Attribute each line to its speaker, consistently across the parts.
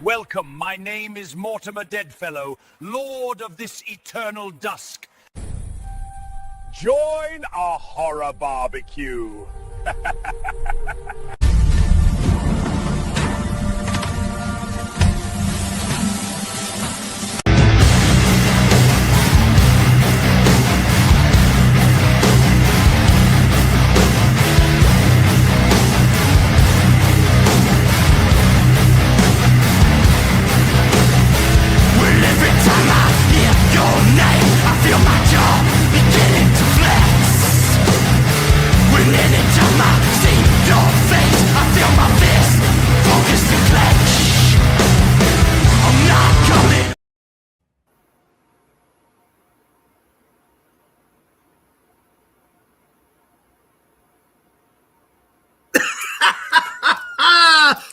Speaker 1: Welcome, my name is Mortimer Deadfellow, Lord of this eternal dusk. Join our horror barbecue.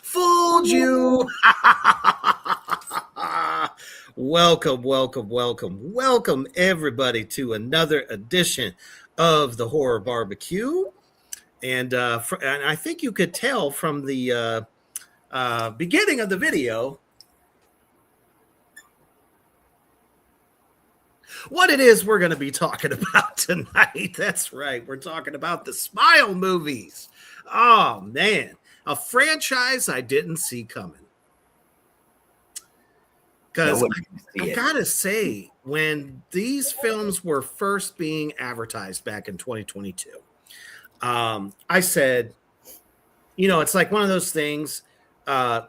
Speaker 2: Fooled you. Welcome, everybody, to another edition of the Horror Barbecue. And I think you could tell from the beginning of the video what it is we're going to be talking about tonight. That's right. We're talking about the Smile movies. Oh, man. A franchise I didn't see coming. Because I gotta say, when these films were first being advertised back in 2022, I said, it's like one of those things, Belial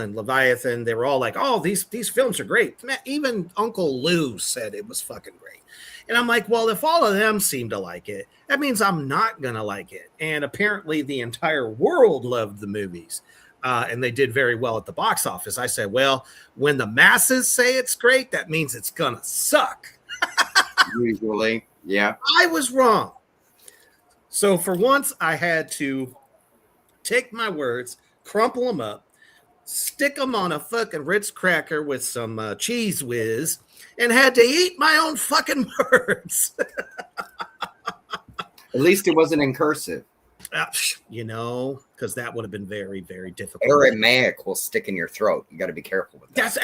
Speaker 2: and Leviathan, they were all like, oh, these films are great. Even Uncle Lou said it was fucking great. And I'm like, well, if all of them seem to like it, that means I'm not going to like it. And apparently the entire world loved the movies. And they did very well at the box office. I said, well, when the masses say it's great, that means it's going to suck.
Speaker 3: Usually, yeah.
Speaker 2: I was wrong. So for once, I had to take my words, crumple them up, stick them on a fucking Ritz cracker with some cheese whiz, and had to eat my own fucking words.
Speaker 3: At least it wasn't in cursive.
Speaker 2: Because that would have been very, very difficult.
Speaker 3: Aramaic will stick in your throat. You got to be careful with that.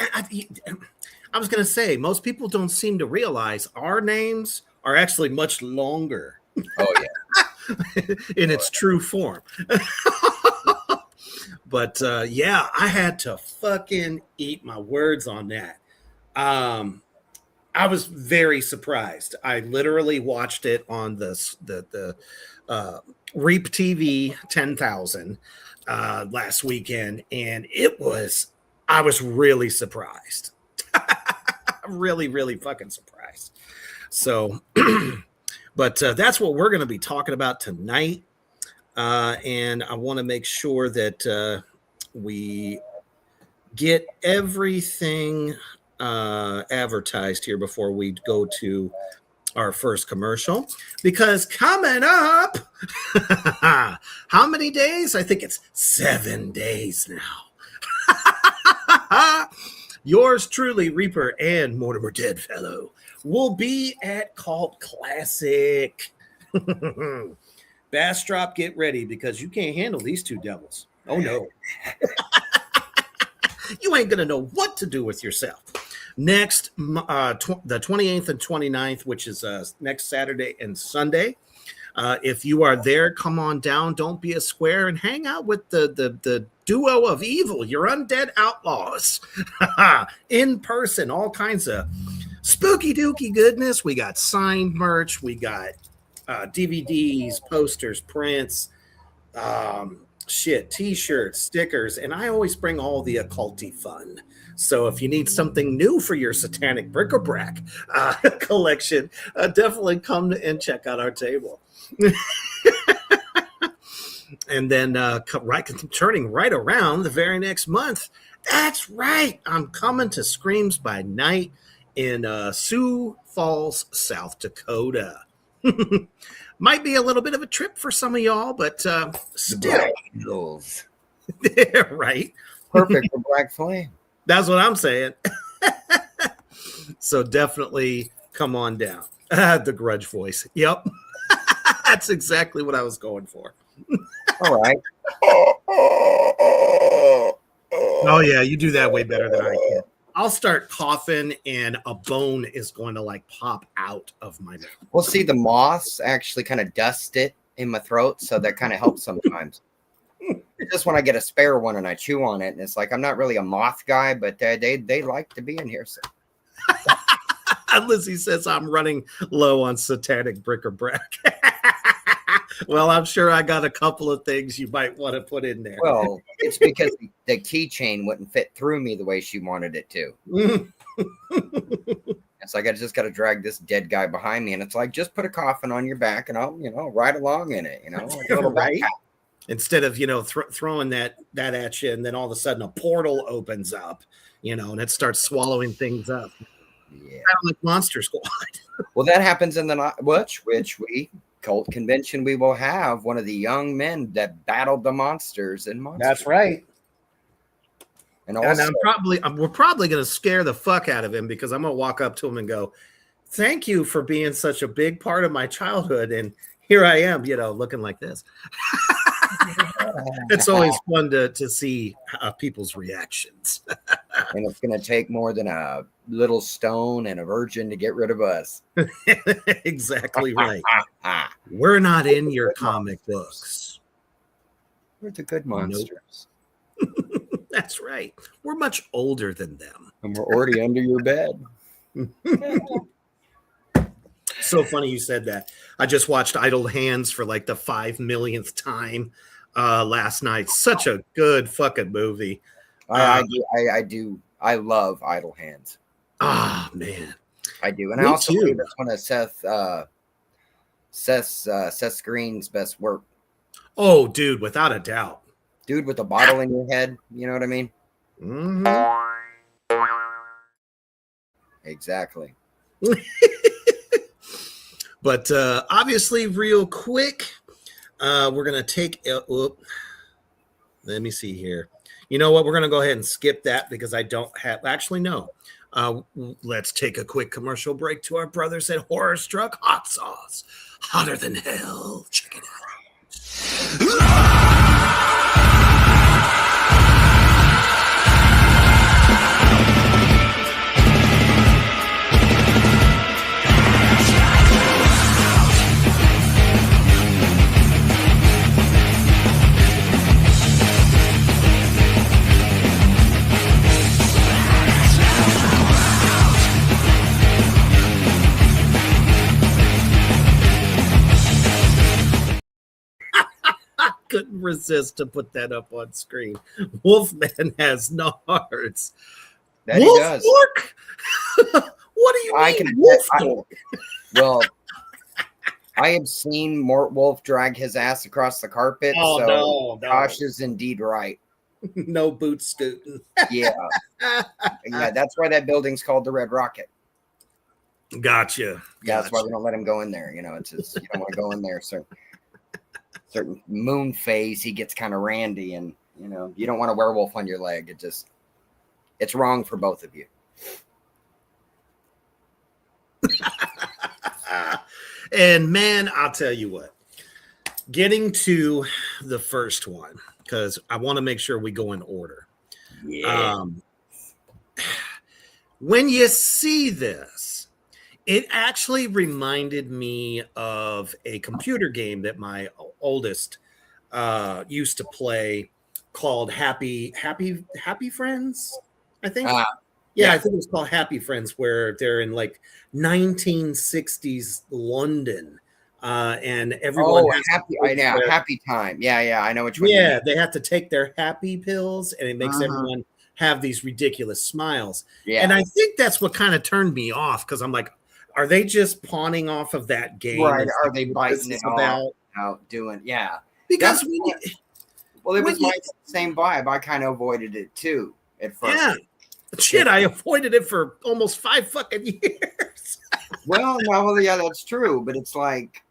Speaker 2: I was going to say, most people don't seem to realize our names are actually much longer.
Speaker 3: Oh, yeah.
Speaker 2: In its true form. But, I had to fucking eat my words on that. I was very surprised. I literally watched it on the Reap TV 10,000 last weekend, and I was really surprised. Really, really fucking surprised. So, but that's what we're going to be talking about tonight. And I want to make sure that we get everything advertised here before we go to our first commercial, because coming up, how many days? I think it's 7 days now. Yours truly, Reaper and Mortimer Deadfellow, will be at Cult Classic. Bastrop, get ready, because you can't handle these two devils. Oh no. You ain't gonna know what to do with yourself. Next, the 28th and 29th, which is next Saturday and Sunday. If you are there, come on down. Don't be a square and hang out with the duo of evil, your undead outlaws. In person, all kinds of spooky dooky goodness. We got signed merch. We got DVDs, posters, prints, t-shirts, stickers, and I always bring all the occulty fun. So if you need something new for your satanic bric-a-brac collection, definitely come and check out our table. And then turning right around the very next month, that's right, I'm coming to Screams by Night in Sioux Falls, South Dakota. Might be a little bit of a trip for some of y'all, but still. Right.
Speaker 3: Perfect for Black Flame.
Speaker 2: That's what I'm saying. So definitely come on down. The grudge voice. Yep. That's exactly what I was going for.
Speaker 3: All right.
Speaker 2: Oh yeah, you do that way better than I can. I'll start coughing and a bone is going to like pop out of my mouth.
Speaker 3: Well, see, the moths actually kind of dust it in my throat, so that kind of helps sometimes. Just when I get a spare one and I chew on it, and it's like I'm not really a moth guy, but they like to be in here. So.
Speaker 2: Lizzie says I'm running low on satanic bric-a-brac. Well, I'm sure I got a couple of things you might want to put in there.
Speaker 3: Well, it's because the keychain wouldn't fit through me the way she wanted it to. It's like I just got to drag this dead guy behind me, and it's like just put a coffin on your back, and I'll ride along in it.
Speaker 2: Right? Instead of throwing that at you, and then all of a sudden a portal opens up, and it starts swallowing things up.
Speaker 3: Yeah,
Speaker 2: kind of like Monster Squad.
Speaker 3: Well, that happens in the which we cult convention. We will have one of the young men that battled the monsters in Monster.
Speaker 2: That's right.
Speaker 3: And also,
Speaker 2: we're probably going to scare the fuck out of him because I'm going to walk up to him and go, "Thank you for being such a big part of my childhood." And here I am, looking like this. It's always fun to see people's reactions.
Speaker 3: And it's going to take more than a little stone and a virgin to get rid of us.
Speaker 2: Exactly right. We're not in your comic books.
Speaker 3: We're the good monsters.
Speaker 2: Nope. That's right. We're much older than them.
Speaker 3: And we're already under your bed.
Speaker 2: So funny you said that. I just watched Idle Hands for like the 5 millionth time last night. Such a good fucking movie.
Speaker 3: I do. I love Idle Hands.
Speaker 2: Ah, man.
Speaker 3: I do. And I also believe it's one of Seth Green's best work.
Speaker 2: Oh, dude, without a doubt.
Speaker 3: Dude with a bottle in your head. You know what I mean?
Speaker 2: Mm-hmm.
Speaker 3: Exactly.
Speaker 2: But obviously, real quick, we're going to take... let me see here. You know what? We're going to go ahead and skip that because I don't have... Actually, no. Let's take a quick commercial break to our brothers at Horror Struck Hot Sauce. Hotter than hell. Check it out. Couldn't resist to put that up on screen. Wolfman has no hearts.
Speaker 3: That he does.
Speaker 2: What do you mean, Wolf?
Speaker 3: Well, I have seen Mort Wolf drag his ass across the carpet.
Speaker 2: Oh,
Speaker 3: so
Speaker 2: no.
Speaker 3: Josh is indeed right.
Speaker 2: No boot scooting.
Speaker 3: Yeah. Yeah, that's why that building's called the Red Rocket.
Speaker 2: Gotcha.
Speaker 3: That's why we don't let him go in there. It's just, you don't want to go in there. So certain moon phase, he gets kind of randy, and you don't want a werewolf on your leg. It's wrong for both of you.
Speaker 2: And man, I'll tell you what, getting to the first one, because I want to make sure we go in order.
Speaker 3: Yeah.
Speaker 2: When you see this, it actually reminded me of a computer game that my oldest used to play called Happy Friends, I think. Yeah, I think it was called Happy Friends, where they're in like 1960s London, and everyone.
Speaker 3: Oh, happy time. Yeah, I know which one.
Speaker 2: Yeah, they have to take their happy pills, and it makes everyone have these ridiculous smiles. Yeah, and I think that's what kind of turned me off, because I'm like, are they just pawning off of that game?
Speaker 3: Right? Are they biting it out doing? Yeah,
Speaker 2: because
Speaker 3: it was my same vibe. I kind of avoided it too at first.
Speaker 2: Yeah. Shit, I avoided it for almost 5 fucking years.
Speaker 3: Well, yeah, that's true. But it's like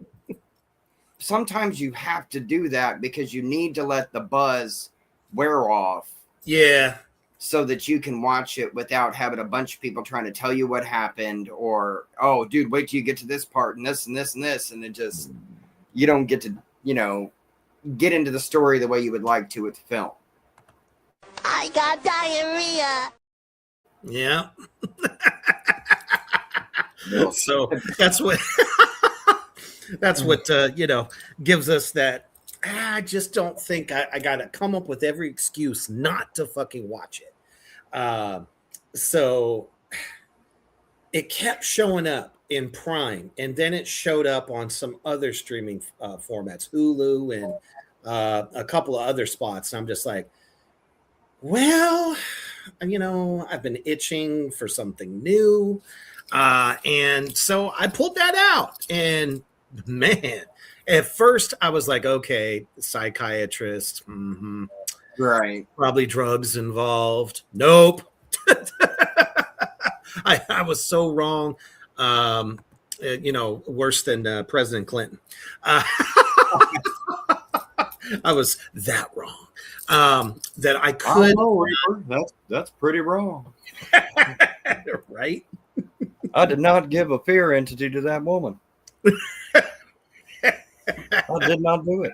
Speaker 3: sometimes you have to do that because you need to let the buzz wear off.
Speaker 2: Yeah.
Speaker 3: So that you can watch it without having a bunch of people trying to tell you what happened, or, oh, dude, wait till you get to this part and this and this and this. And it just, you don't get to, get into the story the way you would like to with film.
Speaker 4: I I got diarrhea.
Speaker 2: Yeah.
Speaker 3: No.
Speaker 2: So that's what gives us that. I just don't think I got to come up with every excuse not to fucking watch it. So it kept showing up in Prime, and then it showed up on some other streaming formats, Hulu and a couple of other spots. And I'm just like, well, I've been itching for something new. And so I pulled that out. And man, at first I was like, okay, psychiatrist,
Speaker 3: Right.
Speaker 2: probably drugs involved. Nope. I was so wrong. Worse than President Clinton. I was that wrong. That I could.
Speaker 5: I know, Reaper. That's pretty wrong.
Speaker 2: Right?
Speaker 3: I did not give a fear entity to that woman. I did not do it.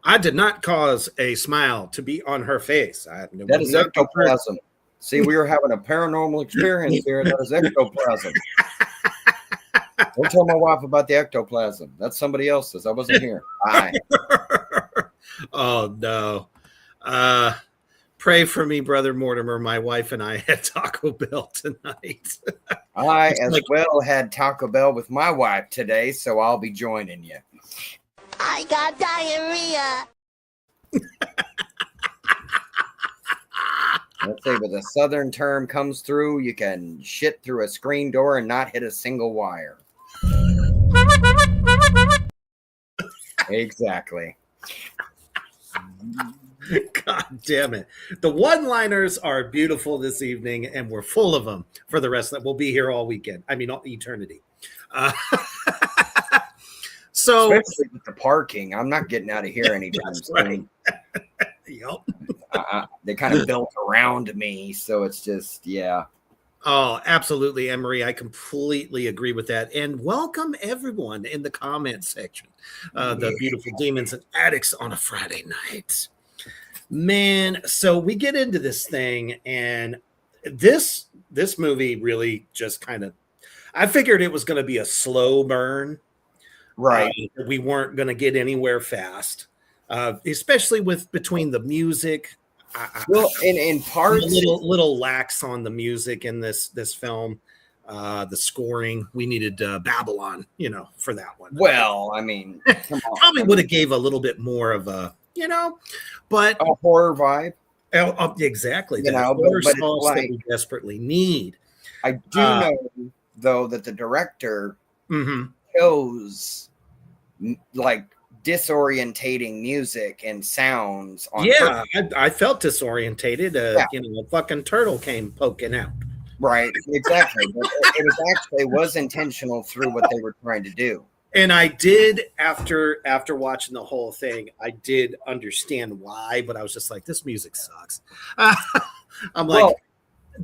Speaker 2: I did not cause a smile to be on her face.
Speaker 3: That is ectoplasm. See, we were having a paranormal experience here. That is ectoplasm. Don't tell my wife about the ectoplasm. That's somebody else's. I wasn't here. Bye.
Speaker 2: Oh, no. Pray for me, Brother Mortimer. My wife and I had Taco Bell tonight.
Speaker 3: I, as well, had Taco Bell with my wife today, so I'll be joining you.
Speaker 4: I got diarrhea.
Speaker 3: Let's say, when the southern term comes through, you can shit through a screen door and not hit a single wire. Exactly.
Speaker 2: God damn it. The one-liners are beautiful this evening, and we're full of them for the rest of that. We'll be here all weekend. I mean, all eternity. So,
Speaker 3: especially with the parking, I'm not getting out of here anytime soon.
Speaker 2: Right. Yep.
Speaker 3: They kind of built around me, so it's just, yeah.
Speaker 2: Oh, absolutely, Emery. I completely agree with that. And welcome everyone in the comments section. The beautiful demons and addicts on a Friday night. Man, so we get into this thing, and this movie really just kind of, I figured it was going to be a slow burn.
Speaker 3: Right.
Speaker 2: We weren't going to get anywhere fast, especially between the music.
Speaker 3: Well, in parts,
Speaker 2: a little lax on the music in this film. The scoring, we needed Babylon, for that one.
Speaker 3: Well, I mean, come on.
Speaker 2: Probably would have gave a little bit more of a, but
Speaker 3: a horror vibe.
Speaker 2: Exactly.
Speaker 3: But
Speaker 2: sauce
Speaker 3: it's
Speaker 2: that we desperately need.
Speaker 3: I do know, though, that the director chose like disorientating music and sounds on purpose.
Speaker 2: I felt disorientated. A fucking turtle came poking out.
Speaker 3: Right, exactly. But it was intentional through what they were trying to do.
Speaker 2: And I did, after watching the whole thing, I did understand why, but I was just like, this music sucks. I'm like,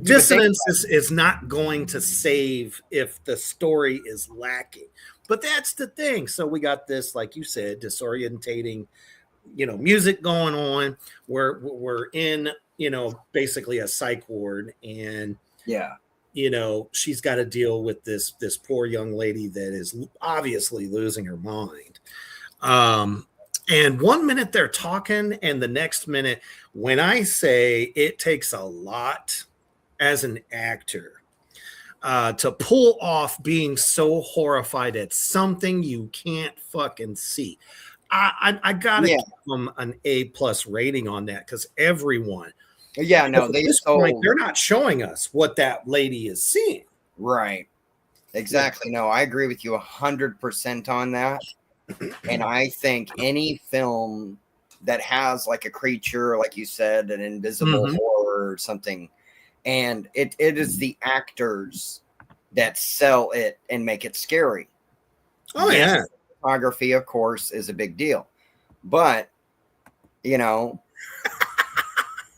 Speaker 2: dissonance is not going to save if the story is lacking. But that's the thing. So we got this, like you said, disorientating, music going on. We're in, basically a psych ward, and she's got to deal with this poor young lady that is obviously losing her mind. And one minute they're talking, and the next minute, when I say it takes a lot as an actor to pull off being so horrified at something you can't fucking see. I gotta give them an A+ rating on that, because everyone.
Speaker 3: Yeah, no,
Speaker 2: they're not showing us what that lady is seeing.
Speaker 3: Right. Exactly. No, I agree with you 100% on that. And I think any film that has like a creature, like you said, an invisible horror or something, and it is the actors that sell it and make it scary.
Speaker 2: Oh, yeah.
Speaker 3: Photography, of course, is a big deal. But,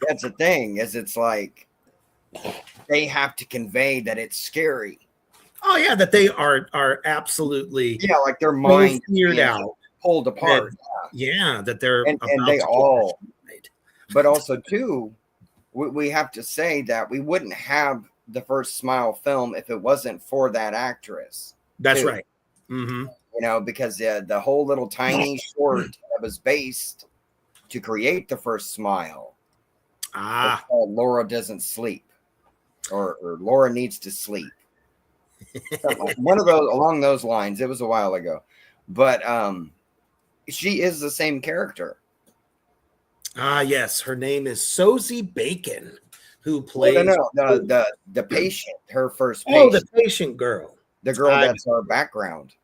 Speaker 3: that's the thing, is it's like they have to convey that it's scary.
Speaker 2: Oh, yeah, that they are absolutely
Speaker 3: like their mind
Speaker 2: cleared out,
Speaker 3: pulled apart.
Speaker 2: That they're
Speaker 3: and they all. But also, too, we have to say that we wouldn't have the first Smile film if it wasn't for that actress.
Speaker 2: That's
Speaker 3: too.
Speaker 2: right. Mm-hmm.
Speaker 3: You know, because the whole little tiny short that was based to create the first Smile. It's called Laura Doesn't Sleep, or Laura Needs to Sleep. One of those along those lines. It was a while ago, but she is the same character.
Speaker 2: Yes, her name is Sosie Bacon, who plays
Speaker 3: The patient, her first
Speaker 2: oh,
Speaker 3: patient,
Speaker 2: the patient girl,
Speaker 3: the girl that's our background.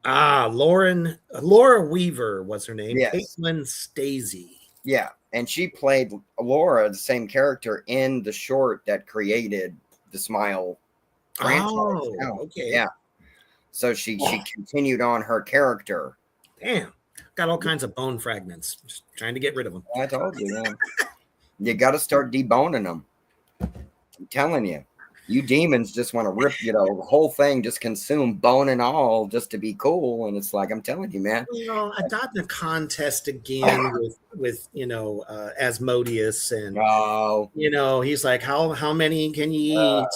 Speaker 2: Laura Weaver was her name.
Speaker 3: Yes.
Speaker 2: Caitlin Stacey.
Speaker 3: Yeah, and she played Laura, the same character in the short that created the Smile franchise.
Speaker 2: Oh, okay.
Speaker 3: Yeah. So she continued on her character.
Speaker 2: Damn. Got all kinds of bone fragments. Just trying to get rid of them.
Speaker 3: I told you, man. You got to start deboning them. I'm telling you. You demons just want to rip, the whole thing, just consume bone and all just to be cool. And it's like, I'm telling you, man.
Speaker 2: I got in a contest again with Asmodeus, and he's like, how many can you eat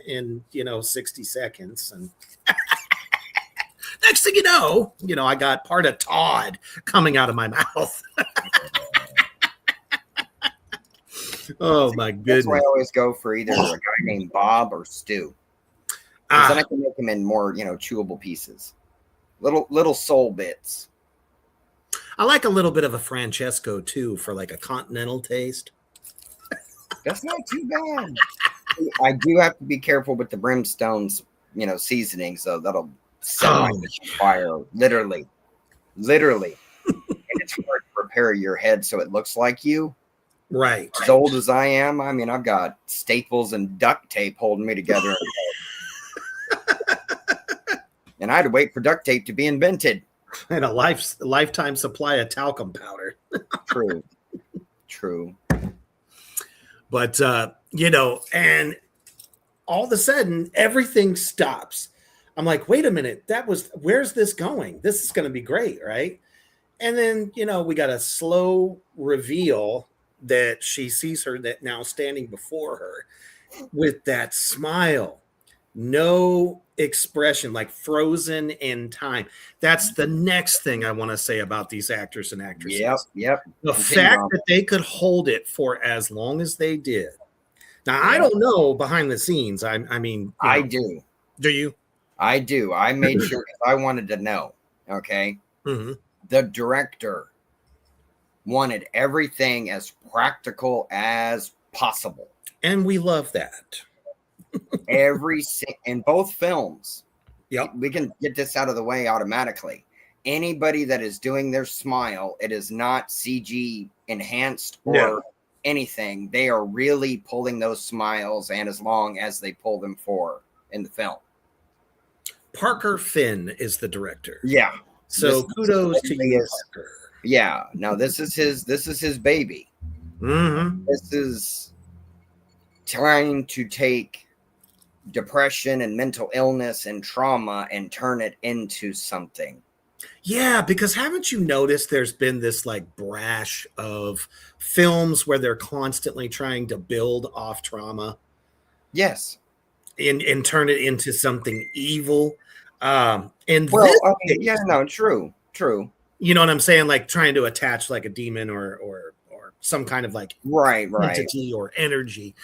Speaker 2: in 60 seconds? And next thing you know, I got part of Todd coming out of my mouth. Oh my goodness!
Speaker 3: That's why I always go for either a guy named Bob or Stu. Then I can make them in more, chewable pieces, little soul bits.
Speaker 2: I like a little bit of a Francesco too, for like a continental taste.
Speaker 3: That's not too bad. I do have to be careful with the brimstone's, seasoning, so that'll set my fire, literally. And it's hard to prepare your head so it looks like you.
Speaker 2: Right.
Speaker 3: As old as I am, I mean, I've got staples and duct tape holding me together. And I had to wait for duct tape to be invented.
Speaker 2: And a lifetime supply of talcum powder.
Speaker 3: True.
Speaker 2: But, and all of a sudden, everything stops. I'm like, wait a minute, where's this going? This is going to be great, right? And then, we got a slow reveal that she sees her that now standing before her with that smile, no expression, like frozen in time. That's the next thing I want to say about these actors and actresses.
Speaker 3: Yep.
Speaker 2: The fact that they could hold it for as long as they did. Now, I don't know behind the scenes. I mean,
Speaker 3: I do.
Speaker 2: Do you?
Speaker 3: I do. I made sure because I wanted to know. Okay.
Speaker 2: Mm-hmm.
Speaker 3: The director wanted everything as practical as possible.
Speaker 2: And we love that.
Speaker 3: In both films.
Speaker 2: Yep.
Speaker 3: We can get this out of the way automatically. Anybody that is doing their smile, it is not CG enhanced or anything. They are really pulling those smiles, and as long as they pull them for in the film.
Speaker 2: Parker Finn is the director.
Speaker 3: Yeah.
Speaker 2: So kudos to you, Parker.
Speaker 3: Yeah. No, this is his baby.
Speaker 2: Mm-hmm.
Speaker 3: This is trying to take depression and mental illness and trauma and turn it into something.
Speaker 2: Yeah, because haven't you noticed there's been this like brash of films where they're constantly trying to build off trauma?
Speaker 3: Yes.
Speaker 2: And turn it into something evil. True. You know what I'm saying? Like trying to attach like a demon or some kind of like entity or energy.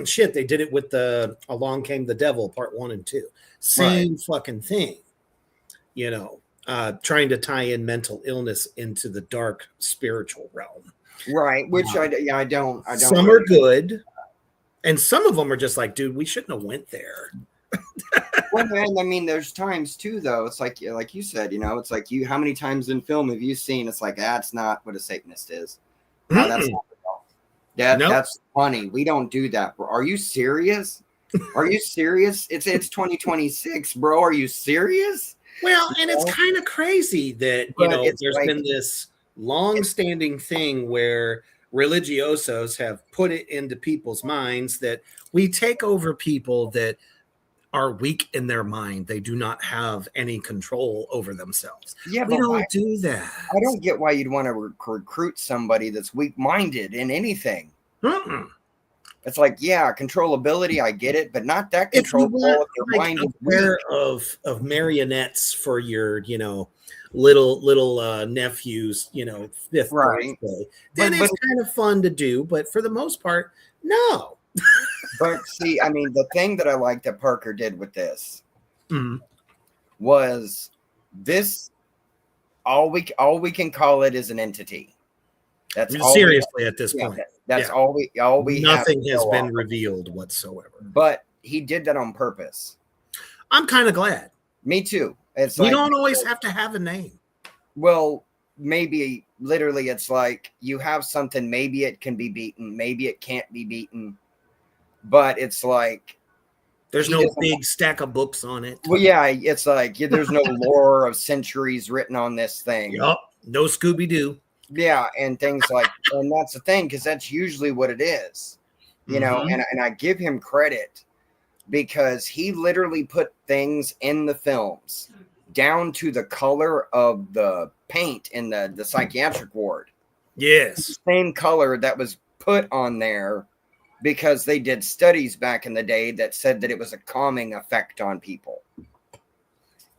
Speaker 2: Shit, they did it with the Along Came the Devil Part 1 and 2. Same fucking thing. Trying to tie in mental illness into the dark spiritual realm.
Speaker 3: Right, which I don't.
Speaker 2: Some are good, and some of them are just like, dude, we shouldn't have went there.
Speaker 3: Well, man, I mean, there's times too, though. It's like you said, it's like how many times in film have you seen? It's like that's not what a Satanist is. No, that's not that's funny. We don't do that, bro. Are you serious? Are you serious? It's 2026, bro. Are you serious?
Speaker 2: Well, and it's kind of crazy that there's been this long-standing thing where religiosos have put it into people's minds that we take over people that are weak in their mind. They do not have any control over themselves. Yeah, we don't do that.
Speaker 3: I don't get why you'd want to recruit somebody that's weak-minded in anything.
Speaker 2: Mm-mm.
Speaker 3: It's like, yeah, controllability, I get it, but not that
Speaker 2: If you
Speaker 3: controllable.
Speaker 2: want
Speaker 3: If your
Speaker 2: like
Speaker 3: mind
Speaker 2: a
Speaker 3: is weak.
Speaker 2: pair of marionettes for your, little nephews, fifth
Speaker 3: Right.
Speaker 2: birthday, then
Speaker 3: But
Speaker 2: it's kind of fun to do. But for the most part, no.
Speaker 3: but see, I mean, the thing that I like that Parker did with this
Speaker 2: Mhm.
Speaker 3: was this all we can call it is an entity. That's all
Speaker 2: Seriously, at this
Speaker 3: yeah,
Speaker 2: point,
Speaker 3: that's
Speaker 2: yeah,
Speaker 3: all we have
Speaker 2: nothing
Speaker 3: to
Speaker 2: has
Speaker 3: go
Speaker 2: been
Speaker 3: off.
Speaker 2: revealed whatsoever.
Speaker 3: But he did that on purpose.
Speaker 2: I'm kind of glad.
Speaker 3: Me too. It's
Speaker 2: We
Speaker 3: like,
Speaker 2: don't always have to have a name.
Speaker 3: well, maybe literally it's like you have something, maybe it can be beaten, maybe it can't be beaten, but it's like
Speaker 2: There's
Speaker 3: he
Speaker 2: no
Speaker 3: doesn't.
Speaker 2: big stack of books on it.
Speaker 3: Well, yeah, it's like there's no lore of centuries written on this thing.
Speaker 2: Yup. No Scooby Doo.
Speaker 3: Yeah, and things like, and that's the thing, because that's usually what it is,
Speaker 2: Mhm.
Speaker 3: and I give him credit because he literally put things in the films down to the color of the paint in the psychiatric ward.
Speaker 2: Yes.
Speaker 3: Same color that was put on there because they did studies back in the day that said that it was a calming effect on people.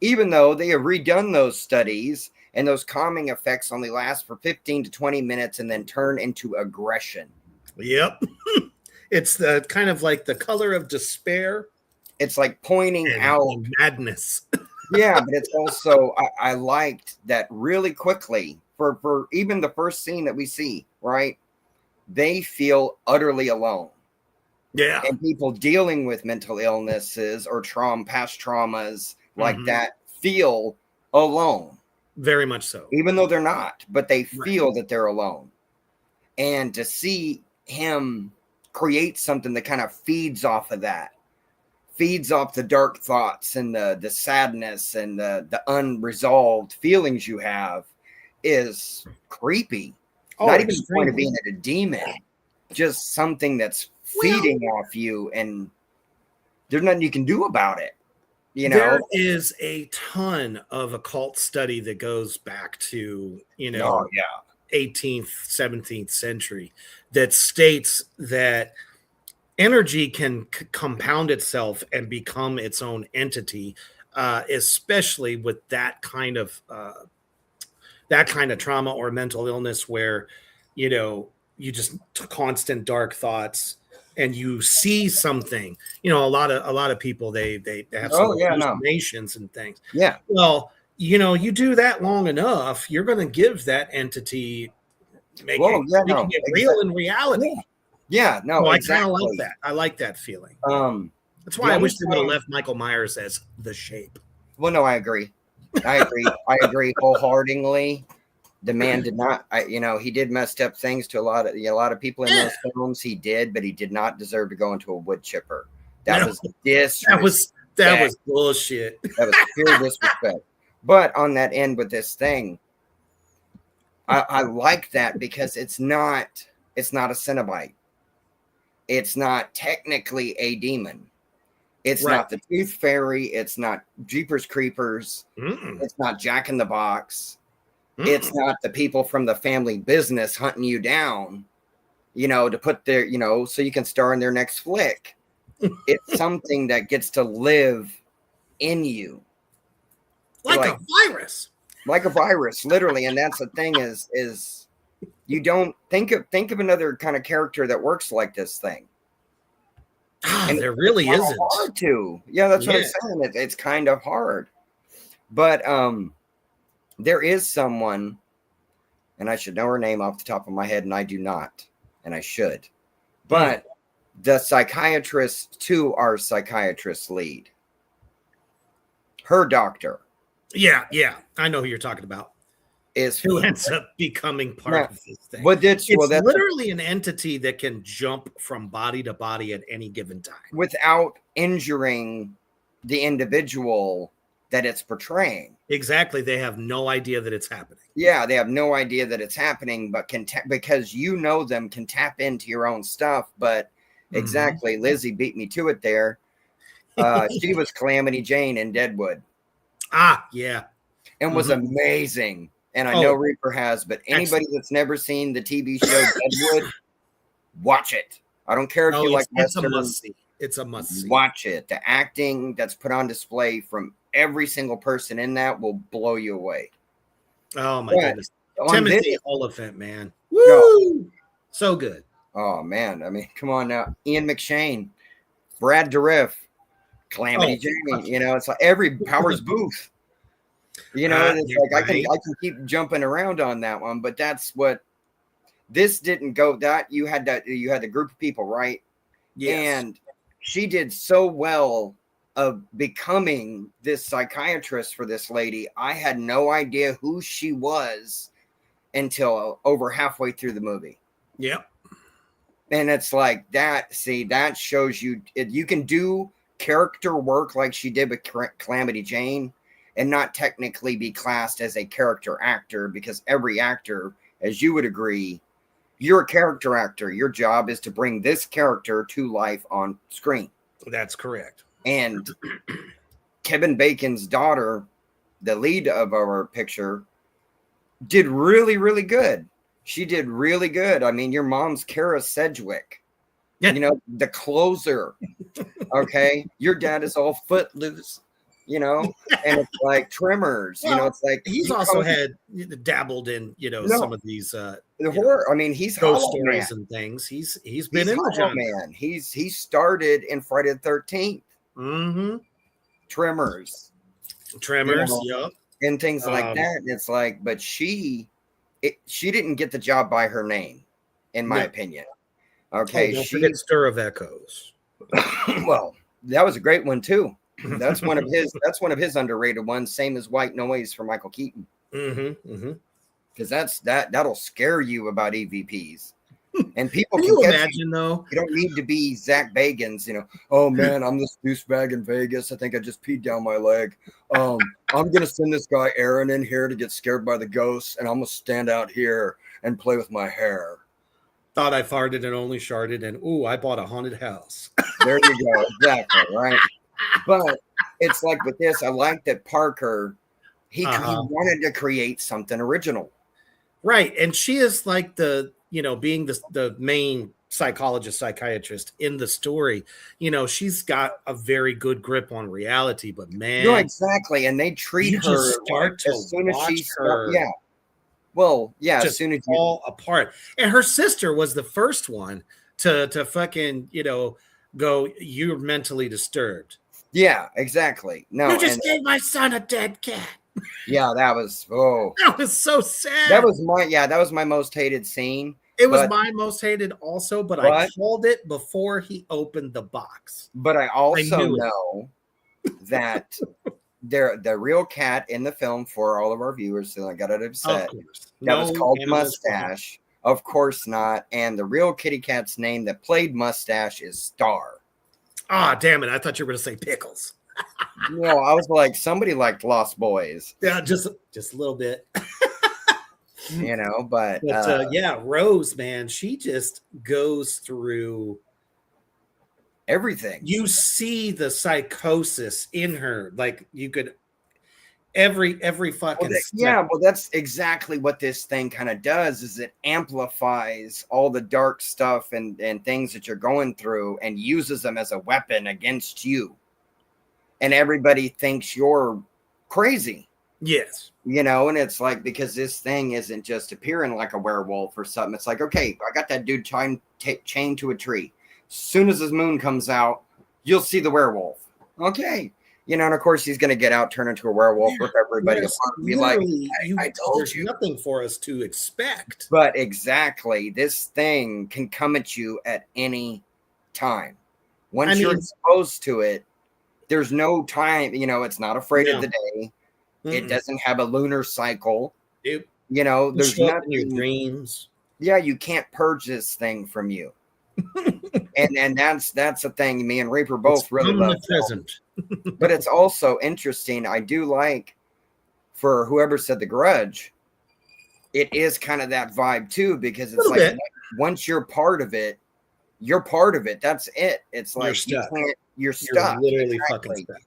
Speaker 3: Even though they have redone those studies and those calming effects only last for 15 to 20 minutes and then turn into aggression.
Speaker 2: Yep. It's the kind of like the color of despair
Speaker 3: It's like pointing out.
Speaker 2: and madness.
Speaker 3: Yeah, but it's also, I liked that really quickly for even the first scene that we see, right? They feel utterly alone.
Speaker 2: Yeah.
Speaker 3: And people dealing with mental illnesses or past traumas like
Speaker 2: Mhm.
Speaker 3: that feel alone,
Speaker 2: Very much so.
Speaker 3: even though they're not, but they
Speaker 2: Right.
Speaker 3: feel that they're alone. And to see him create something that kind of feeds off of that, feeds off the dark thoughts and the sadness and the unresolved feelings you have is creepy.
Speaker 2: Oh,
Speaker 3: Not even the point of
Speaker 2: extremely.
Speaker 3: being a demon, just something that's feeding off you, and there's nothing you can do about it.
Speaker 2: There is a ton of occult study that goes back to,
Speaker 3: Oh yeah,
Speaker 2: 18th, 17th century that states that energy can compound itself and become its own entity, especially with that kind of trauma or mental illness where you just constant dark thoughts and you see something. A lot of people they have some
Speaker 3: Oh, yeah, no.
Speaker 2: hallucinations and things.
Speaker 3: yeah.
Speaker 2: Well, you do that long enough, you're going to give that entity
Speaker 3: Well, yeah, no,
Speaker 2: making it real in reality.
Speaker 3: Yeah, no,
Speaker 2: So I kind
Speaker 3: exactly.
Speaker 2: of like that. I like that feeling. That's
Speaker 3: the
Speaker 2: why I
Speaker 3: only
Speaker 2: wish they would have
Speaker 3: time-
Speaker 2: left Michael Myers as the Shape.
Speaker 3: Well, no, I agree. I agree wholeheartedly. The man did not. He did messed up things to a lot of people in those films. He did, but he did not deserve to go into a wood chipper. That
Speaker 2: No.
Speaker 3: was disrespect.
Speaker 2: That was bullshit.
Speaker 3: That was pure disrespect. But on that end with this thing, I like that because it's not a Cenobite. It's not technically a demon. It's
Speaker 2: Right.
Speaker 3: not the Tooth Fairy. It's not Jeepers Creepers.
Speaker 2: Mm-mm.
Speaker 3: It's not Jack in the Box.
Speaker 2: Mm-mm.
Speaker 3: It's not the people from the family business hunting you down, to put their, so you can star in their next flick. It's something that gets to live in you.
Speaker 2: like a virus.
Speaker 3: Like a virus, literally. And that's the thing is you don't think of another kind of character that works like this thing. And
Speaker 2: There really
Speaker 3: it's
Speaker 2: isn't.
Speaker 3: hard to. Yeah, that's what I'm
Speaker 2: Yeah.
Speaker 3: saying. It's kind of hard. But there is someone, and I should know her name off the top of my head, and I do not, and I should. But the psychiatrist to our psychiatrist lead, her doctor,
Speaker 2: Yeah. I know who you're talking about.
Speaker 3: is
Speaker 2: Who ends up becoming part
Speaker 3: Yeah.
Speaker 2: of this thing.
Speaker 3: But that's
Speaker 2: literally an entity that can jump from body to body at any given time.
Speaker 3: without injuring the individual that it's portraying.
Speaker 2: Exactly. They have no idea that it's happening.
Speaker 3: Yeah, they have no idea that it's happening, but because them can tap into your own stuff. But exactly, Lizzie beat me to it there. She was Calamity Jane in Deadwood.
Speaker 2: Yeah.
Speaker 3: And was amazing. And I know Reaper has, but anybody that's never seen the TV show Deadwood, watch it. I don't care if
Speaker 2: No,
Speaker 3: you like
Speaker 2: it's a
Speaker 3: Western.
Speaker 2: must see. It's a must see.
Speaker 3: Watch it. The acting that's put on display from every single person in that will blow you away.
Speaker 2: Oh my
Speaker 3: But
Speaker 2: goodness.
Speaker 3: on
Speaker 2: Timothy
Speaker 3: this-
Speaker 2: Oliphant, man.
Speaker 3: No.
Speaker 2: Woo! So good.
Speaker 3: Oh man, I mean, come on now. Ian McShane, Brad Dourif, Calamity Jane. You know, it's like every Powers Booth. You know, it's like I can keep jumping around on that one, but that's what this didn't go. That you had the group of people, right?
Speaker 2: Yes.
Speaker 3: And she did so well of becoming this psychiatrist for this lady. I had no idea who she was until over halfway through the movie.
Speaker 2: Yep.
Speaker 3: And it's like that. See, that shows you you can do character work like she did with Calamity Jane and not technically be classed as a character actor, because every actor, as you would agree, you're a character actor. Your job is to bring this character to life on screen.
Speaker 2: That's correct.
Speaker 3: And Kevin Bacon's daughter, the lead of our picture, did really, really good. She did really good. I mean, your mom's Kara Sedgwick.
Speaker 2: Yeah.
Speaker 3: You know, the closer. Okay. Your dad is all footloose, you know, and it's like Tremors.
Speaker 2: Well,
Speaker 3: you know, it's like
Speaker 2: he's also had dabbled in, some of these
Speaker 3: the horror. I mean, he's
Speaker 2: ghost
Speaker 3: Hollow
Speaker 2: stories
Speaker 3: Man.
Speaker 2: and things. He's been in the
Speaker 3: Hollow
Speaker 2: genre.
Speaker 3: Man. He started in Friday the 13th.
Speaker 2: Mm-hmm.
Speaker 3: Tremors.
Speaker 2: Tremors,
Speaker 3: You know,
Speaker 2: yep.
Speaker 3: and things like that. And it's like, but she didn't get the job by her name, in my opinion. Okay,
Speaker 2: don't forget Stir of Echoes.
Speaker 3: Well, that was a great one too. That's one of his. That's one of his underrated ones. Same as White Noise for Michael Keaton.
Speaker 2: Mm-hmm. Mm-hmm.
Speaker 3: Because that'll scare you about EVPs. And people
Speaker 2: Can you imagine though?
Speaker 3: You don't need to be Zach Bagans, you know. Oh man, I'm this douchebag in Vegas. I think I just peed down my leg. I'm gonna send this guy Aaron in here to get scared by the ghosts, and I'm gonna stand out here and play with my hair.
Speaker 2: Thought I farted and only sharted, and ooh, I bought a haunted house.
Speaker 3: There you go, exactly, right. But it's like with this, I like that Parker he wanted to create something original.
Speaker 2: Right, and she is like being the main psychiatrist in the story, she's got a very good grip on reality, but man,
Speaker 3: no, exactly. And they treat her as soon as she starts. Yeah. Well, yeah, as soon as you
Speaker 2: fall apart. And her sister was the first one to fucking, go, you're mentally disturbed.
Speaker 3: Yeah, exactly. No,
Speaker 2: you just gave my son a dead cat.
Speaker 3: Yeah, that was
Speaker 2: that was so sad.
Speaker 3: That was my most hated scene.
Speaker 2: It was my most hated also, but I called it before he opened the box.
Speaker 3: But I also know that the real cat in the film, for all of our viewers, so I got it upset. That was called Mustache. Of course not. And the real kitty cat's name that played Mustache is Star.
Speaker 2: Ah, damn it. I thought you were going to say Pickles.
Speaker 3: No, I was like, somebody liked Lost Boys.
Speaker 2: Yeah, just a little bit.
Speaker 3: But
Speaker 2: Rose, man, she just goes through
Speaker 3: everything.
Speaker 2: You see the psychosis in her, like you could every fucking
Speaker 3: well, that's exactly what this thing kind of does. Is it amplifies all the dark stuff and things that you're going through and uses them as a weapon against you, and everybody thinks you're crazy.
Speaker 2: Yes.
Speaker 3: And it's like, because this thing isn't just appearing like a werewolf or something. It's like, okay, I got that dude chained to a tree. As soon as his moon comes out, you'll see the werewolf. Okay. And of course he's going to get out, turn into a werewolf, rip everybody apart, and be like, I told you.
Speaker 2: Nothing for us to expect.
Speaker 3: But exactly, this thing can come at you at any time. Once you're exposed to it, there's no time, it's not afraid of the day. Mm-mm. It doesn't have a lunar cycle.
Speaker 2: Nope.
Speaker 3: There's nothing in
Speaker 2: your dreams.
Speaker 3: Yeah, you can't purge this thing from you. and that's the thing. Me and Reaper both really love present. But it's also interesting. I do like, for whoever said The Grudge, it is kind of that vibe too, because it's like once you're part of it, you're part of it. That's it. It's like you're stuck.
Speaker 2: You're literally fucking stuck.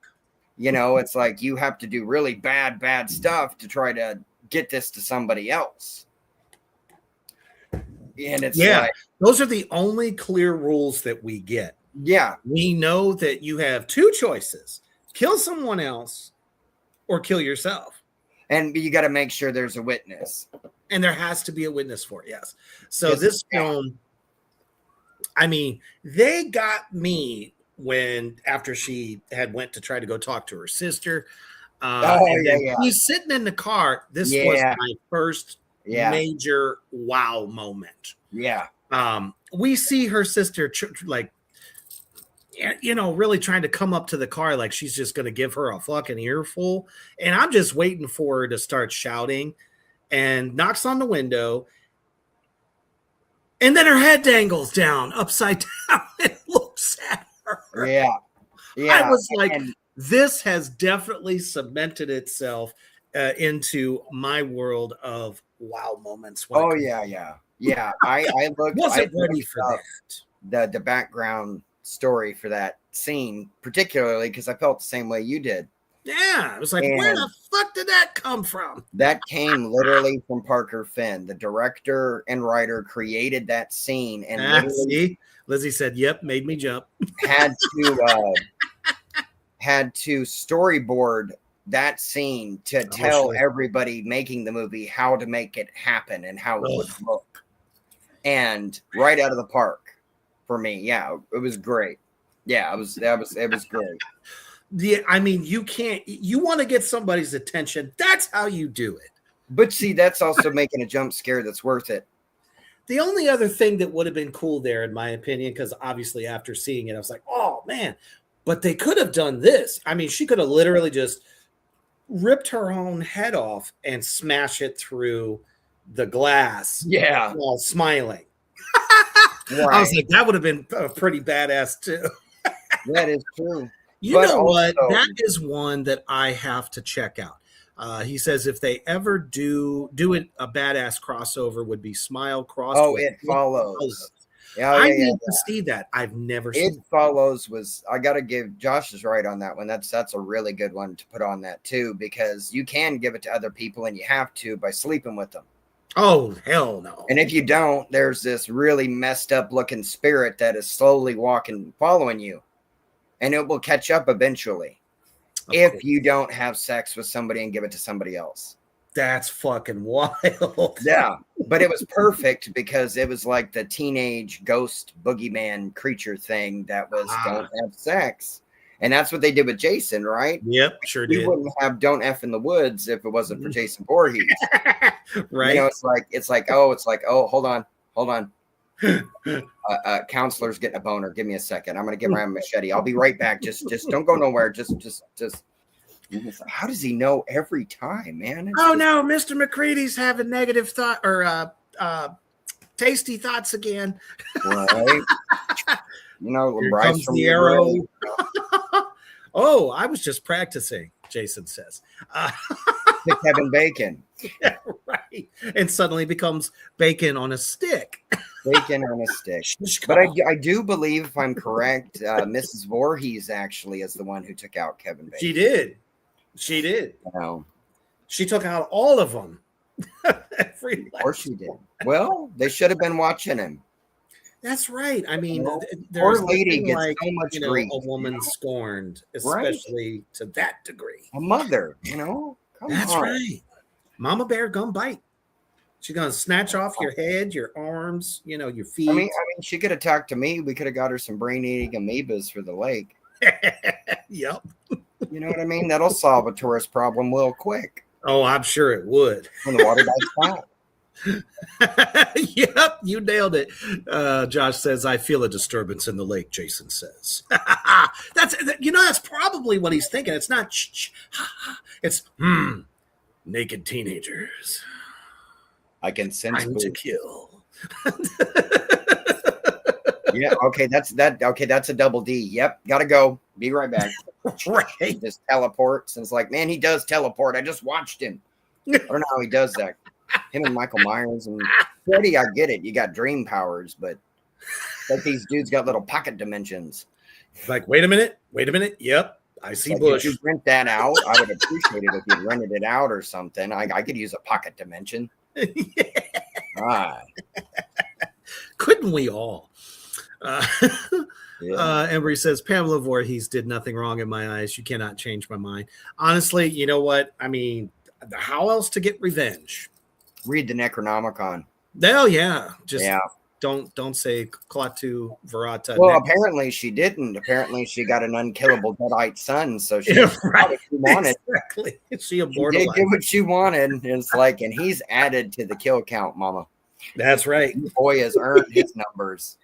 Speaker 3: It's like you have to do really bad stuff to try to get this to somebody else. And it's
Speaker 2: Yeah,
Speaker 3: like,
Speaker 2: those are the only clear rules that we get.
Speaker 3: yeah.
Speaker 2: We know that you have two choices: kill someone else or kill yourself.
Speaker 3: And you got to make sure there's a witness.
Speaker 2: And there has to be a witness for it, yes. So
Speaker 3: Yes,
Speaker 2: this
Speaker 3: yeah.
Speaker 2: film, I mean, they got me when after she had went to try to go talk to her sister. And then he's sitting in the car. This was my first major wow moment.
Speaker 3: Yeah.
Speaker 2: We see her sister really trying to come up to the car like she's just going to give her a fucking earful. And I'm just waiting for her to start shouting, and knocks on the window. And then her head dangles down upside down and looks at her.
Speaker 3: Yeah. Yeah.
Speaker 2: I was like, this has definitely cemented itself into my world of wow moments.
Speaker 3: Yeah. I
Speaker 2: wasn't ready for that.
Speaker 3: The background story for that scene, particularly because I felt the same way you did.
Speaker 2: Yeah, it was like, where the fuck did that come from?
Speaker 3: That came literally from Parker Finn. The director and writer created that scene, and
Speaker 2: see, Lizzie said, "Yep, made me jump."
Speaker 3: had to storyboard that scene to tell everybody making the movie how to make it happen and how it would look. And right out of the park for me. Yeah, it was great. Yeah, it was great.
Speaker 2: Yeah, I mean, you want to get somebody's attention. That's how you do it.
Speaker 3: But see, that's also making a jump scare that's worth it.
Speaker 2: The only other thing that would have been cool there, in my opinion, because obviously after seeing it, I was like, oh man, but they could have done this. I mean, she could have literally just ripped her own head off and smash it through the glass.
Speaker 3: Yeah.
Speaker 2: While smiling.
Speaker 3: Right.
Speaker 2: I was like, that would have been pretty badass too.
Speaker 3: That is true.
Speaker 2: You know what? That is one that I have to check out. He says if they ever do it, a badass crossover would be Smile crossed.
Speaker 3: Oh, It Follows.
Speaker 2: I need to see that. I've never seen
Speaker 3: It Follows. I got to give Josh is right on that one. That's a really good one to put on that too, because you can give it to other people and you have to by sleeping with them.
Speaker 2: Oh, hell no.
Speaker 3: And if you don't, there's this really messed up looking spirit that is slowly following you. And it will catch up eventually if you don't have sex with somebody and give it to somebody else.
Speaker 2: That's fucking wild.
Speaker 3: Yeah, but it was perfect because it was like the teenage ghost boogeyman creature thing that was don't have sex. And that's what they did with Jason, right?
Speaker 2: Yep, sure did.
Speaker 3: We wouldn't have Don't F in the Woods if it wasn't for Jason Voorhees.
Speaker 2: Right.
Speaker 3: You know, it's like, oh, hold on. Counselor's getting a boner. Give me a second. I'm gonna get my machete. I'll be right back. Just don't go nowhere. Just. How does he know every time, man?
Speaker 2: No, Mr. McCready's having negative thought or tasty thoughts again.
Speaker 3: Right. You know,
Speaker 2: Here comes the arrow. Oh, I was just practicing. Jason says.
Speaker 3: To Kevin Bacon.
Speaker 2: Yeah, right. And suddenly becomes bacon on a stick.
Speaker 3: Bacon on a stick. But I do believe, if I'm correct, Mrs. Voorhees actually is the one who took out Kevin Bacon.
Speaker 2: She did.
Speaker 3: No.
Speaker 2: She took out all of them.
Speaker 3: Of course she did. Well, they should have been watching him.
Speaker 2: That's right. I mean,
Speaker 3: poor lady gets
Speaker 2: like,
Speaker 3: so much grief.
Speaker 2: A woman scorned, especially to that degree.
Speaker 3: A mother,
Speaker 2: That's right. Mama Bear gonna bite. She's gonna snatch off your head, your arms, your feet.
Speaker 3: I mean, she could have talked to me. We could have got her some brain-eating amoebas for the lake.
Speaker 2: Yep.
Speaker 3: You know what I mean? That'll solve a tourist problem real quick.
Speaker 2: Oh, I'm sure it would.
Speaker 3: When the water dies out.
Speaker 2: Yep, you nailed it. Josh says, I feel a disturbance in the lake, Jason says. That's probably what he's thinking. It's not it's naked teenagers.
Speaker 3: I can sense
Speaker 2: time to kill.
Speaker 3: Yeah, okay, that's a double D. Yep, gotta go. Be right back.
Speaker 2: Right.
Speaker 3: Just teleports and it's like, man, he does teleport. I just watched him. I don't know how he does that. Him and Michael Myers and Freddy, I get it. You got dream powers, but like these dudes got little pocket dimensions.
Speaker 2: Like, wait a minute. Yep, I see Bush.
Speaker 3: If you rent that out, I would appreciate it if you rented it out or something. I could use a pocket dimension.
Speaker 2: Yeah. Couldn't we all? Uh,
Speaker 3: Yeah.
Speaker 2: Embry says, Pamela Voorhees did nothing wrong in my eyes. You cannot change my mind. Honestly, you know what? I mean, how else to get revenge?
Speaker 3: Read the Necronomicon.
Speaker 2: Hell yeah. Just
Speaker 3: Yeah.
Speaker 2: don't say Klaatu Verata.
Speaker 3: Well,
Speaker 2: next.
Speaker 3: apparently she didn't. Apparently she got an unkillable Deadite son, so she
Speaker 2: Yeah,
Speaker 3: got
Speaker 2: right.
Speaker 3: what she wanted.
Speaker 2: Exactly. She
Speaker 3: She did
Speaker 2: immortalized.
Speaker 3: get what she wanted. It's like, and he's added to the kill count, mama.
Speaker 2: That's right.
Speaker 3: The boy has earned his numbers.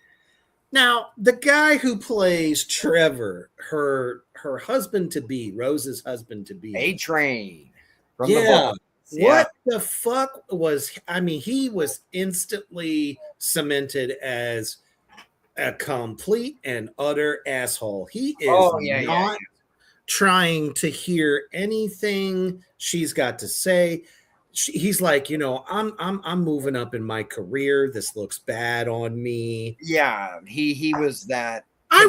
Speaker 2: Now, the guy who plays Trevor, her husband to be, Rose's husband to be.
Speaker 3: A Train. From the
Speaker 2: Yeah.
Speaker 3: book.
Speaker 2: What the fuck was, I mean, he was instantly cemented as a complete and utter asshole. He is not trying to hear anything she's got to say. He's like, I'm moving up in my career. This looks bad on me.
Speaker 3: Yeah, he was that.
Speaker 2: I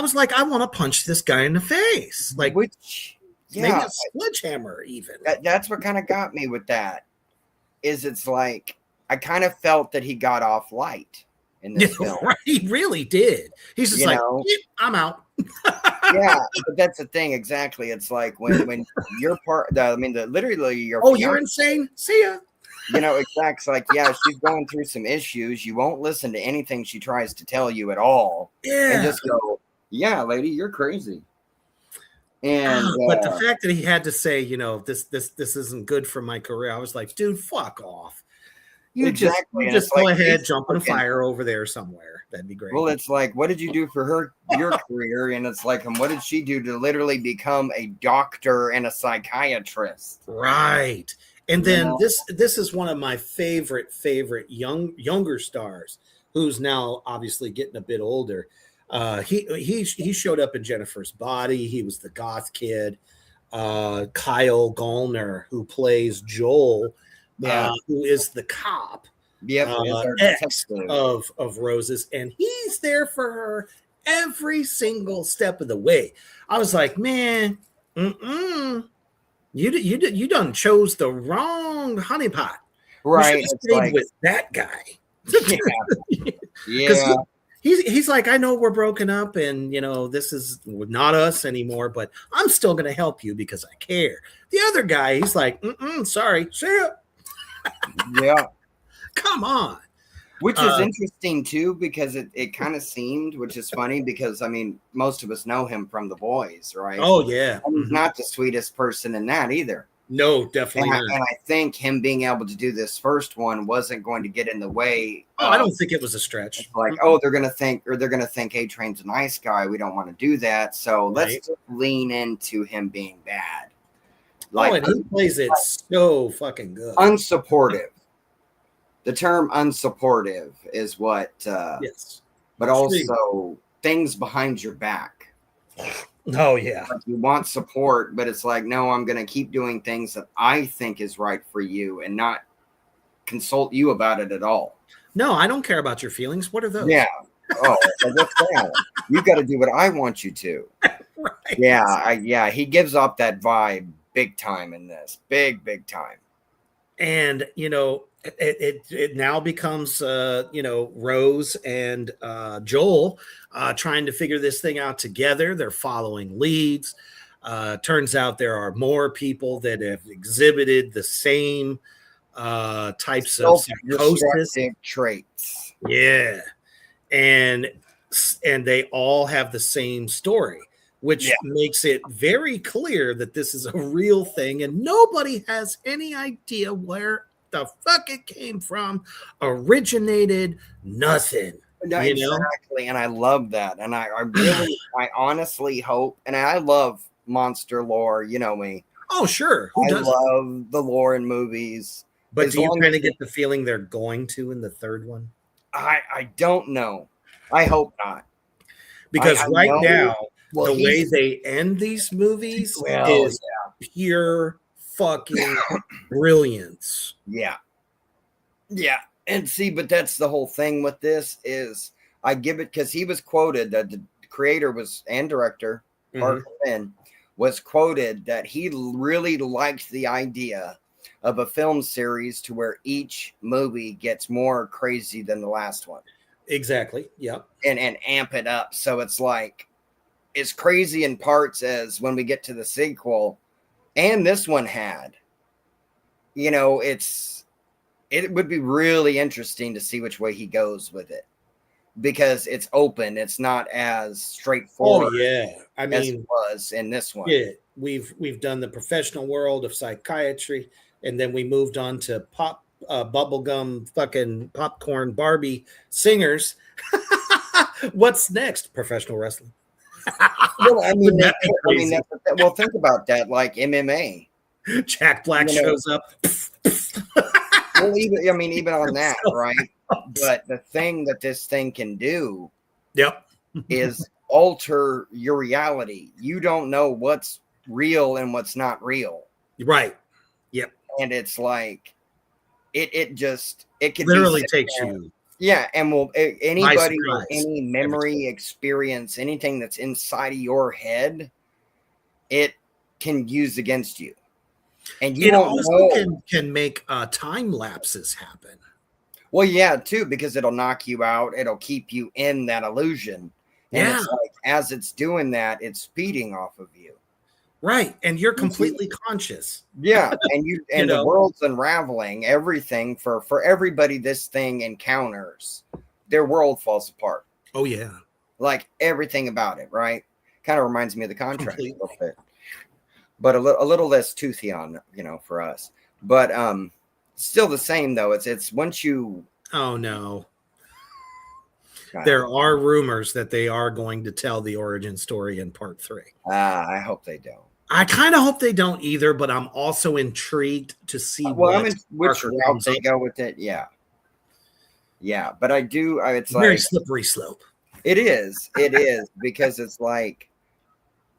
Speaker 2: was like, I want to punch this guy in the face, like
Speaker 3: Which,
Speaker 2: maybe
Speaker 3: yeah,
Speaker 2: a sledgehammer even.
Speaker 3: that's what kind of got me with that. Is it's like I kind of felt that he got off light in this film.
Speaker 2: Right, he really did. He's just
Speaker 3: You
Speaker 2: like,
Speaker 3: know?
Speaker 2: I'm out.
Speaker 3: Yeah, but that's the thing exactly. It's like when you're literally your
Speaker 2: You're insane. See ya.
Speaker 3: exactly. It's like, yeah, she's going through some issues. You won't listen to anything she tries to tell you at all,
Speaker 2: Yeah.
Speaker 3: and just go, yeah, lady, you're crazy. And
Speaker 2: but the fact that he had to say, this isn't good for my career, I was like, dude, fuck off. You just go ahead, jump in a fire over there somewhere. That'd be great.
Speaker 3: Well, it's like, what did you do for your career? And it's like, and what did she do to literally become a doctor and a psychiatrist?
Speaker 2: Right. And then this is one of my favorite younger stars, who's now obviously getting a bit older. He showed up in Jennifer's Body. He was the goth kid. Kyle Gallner, who plays Joel, who is the cop. Ex of Rose's, and he's there for her every single step of the way. I was like, man, you done chose the wrong honeypot.
Speaker 3: Right.
Speaker 2: You stayed with that guy.
Speaker 3: Yeah.
Speaker 2: He's like, I know we're broken up and this is not us anymore, but I'm still gonna help you because I care. The other guy, he's like, sorry, see ya.
Speaker 3: Yeah.
Speaker 2: Come on.
Speaker 3: Which is interesting too, because it kind of seemed, which is funny because I mean, most of us know him from The Boys, right?
Speaker 2: Oh yeah.
Speaker 3: And he's not the sweetest person in that either.
Speaker 2: No, definitely not.
Speaker 3: And I think him being able to do this first one wasn't going to get in the way.
Speaker 2: I don't think it was a stretch.
Speaker 3: It's like, they're gonna think A Train's a nice guy. We don't want to do that. So let's just lean into him being bad.
Speaker 2: And he plays it so fucking good.
Speaker 3: Unsupportive. The term unsupportive is what
Speaker 2: yes.
Speaker 3: But also things behind your back.
Speaker 2: Oh yeah.
Speaker 3: Like you want support, but it's like, no, I'm gonna keep doing things that I think is right for you and not consult you about it at all.
Speaker 2: No, I don't care about your feelings. What are those?
Speaker 3: Yeah. Oh, what's that? You got to do what I want you to.
Speaker 2: Right.
Speaker 3: Yeah. He gives off that vibe big time in this. Big time.
Speaker 2: And it now becomes Rose and Joel trying to figure this thing out together. They're following leads. Turns out there are more people that have exhibited the same types of psychosis
Speaker 3: traits.
Speaker 2: Yeah. And they all have the same story, which makes it very clear that this is a real thing and nobody has any idea where the fuck it came from, originated, nothing.
Speaker 3: No, exactly. And I love that. And I really, I honestly hope, and I love monster lore, you know me.
Speaker 2: Oh, sure.
Speaker 3: I love the lore in movies.
Speaker 2: But do you kind of get the feeling they're going to in the third one?
Speaker 3: I don't know. I hope not.
Speaker 2: Because now, the way they end these movies is pure fucking brilliance.
Speaker 3: Yeah. And see, but that's the whole thing with this is I give it because he was quoted that the creator and director Parker Finn was quoted that he really liked the idea of a film series to where each movie gets more crazy than the last one.
Speaker 2: Exactly. Yep.
Speaker 3: and amp it up. So it's like as crazy in parts as when we get to the sequel, and this one had. You know, it would be really interesting to see which way he goes with it because it's open. It's not as straightforward
Speaker 2: Oh yeah. I
Speaker 3: as it
Speaker 2: mean,
Speaker 3: was in this one.
Speaker 2: yeah, we've done the professional world of psychiatry, and then we moved on to pop bubblegum fucking popcorn Barbie singers. What's next? Professional wrestling.
Speaker 3: Well, I mean,
Speaker 2: Wouldn't that be crazy?
Speaker 3: well, think about that, like MMA.
Speaker 2: Jack Black
Speaker 3: You know,
Speaker 2: shows up.
Speaker 3: Well, even on that,
Speaker 2: So-
Speaker 3: right? But the thing that this thing can do
Speaker 2: Yep.
Speaker 3: is alter your reality. You don't know what's real and what's not real.
Speaker 2: Right. Yep.
Speaker 3: And it's like it could
Speaker 2: Literally
Speaker 3: be
Speaker 2: takes you.
Speaker 3: yeah, and anybody with
Speaker 2: surprise.
Speaker 3: any memory experience, anything that's inside of your head, it can use against you. And you
Speaker 2: It
Speaker 3: don't
Speaker 2: also
Speaker 3: know.
Speaker 2: can make time lapses happen.
Speaker 3: Well, yeah, too, because it'll knock you out. It'll keep you in that illusion. And
Speaker 2: Yeah.
Speaker 3: it's like as it's doing that, it's feeding off of you.
Speaker 2: Right. And you're completely conscious.
Speaker 3: Yeah, and
Speaker 2: You know?
Speaker 3: the world's unraveling. Everything for everybody this thing encounters, their world falls apart.
Speaker 2: Oh yeah.
Speaker 3: Like everything about it, right? Kind of reminds me of the contract
Speaker 2: Completely.
Speaker 3: a little bit. But a little less toothy on, for us. But still the same though. It's once you
Speaker 2: Oh no. There are rumors that they are going to tell the origin story in part 3.
Speaker 3: I hope they don't.
Speaker 2: I kind of hope they don't either, but I'm also intrigued to see
Speaker 3: Well,
Speaker 2: what
Speaker 3: which
Speaker 2: Parker
Speaker 3: route
Speaker 2: comes
Speaker 3: they
Speaker 2: up.
Speaker 3: go with it. Yeah. Yeah. But I do, it's
Speaker 2: Very
Speaker 3: like,
Speaker 2: slippery slope.
Speaker 3: it is because it's like,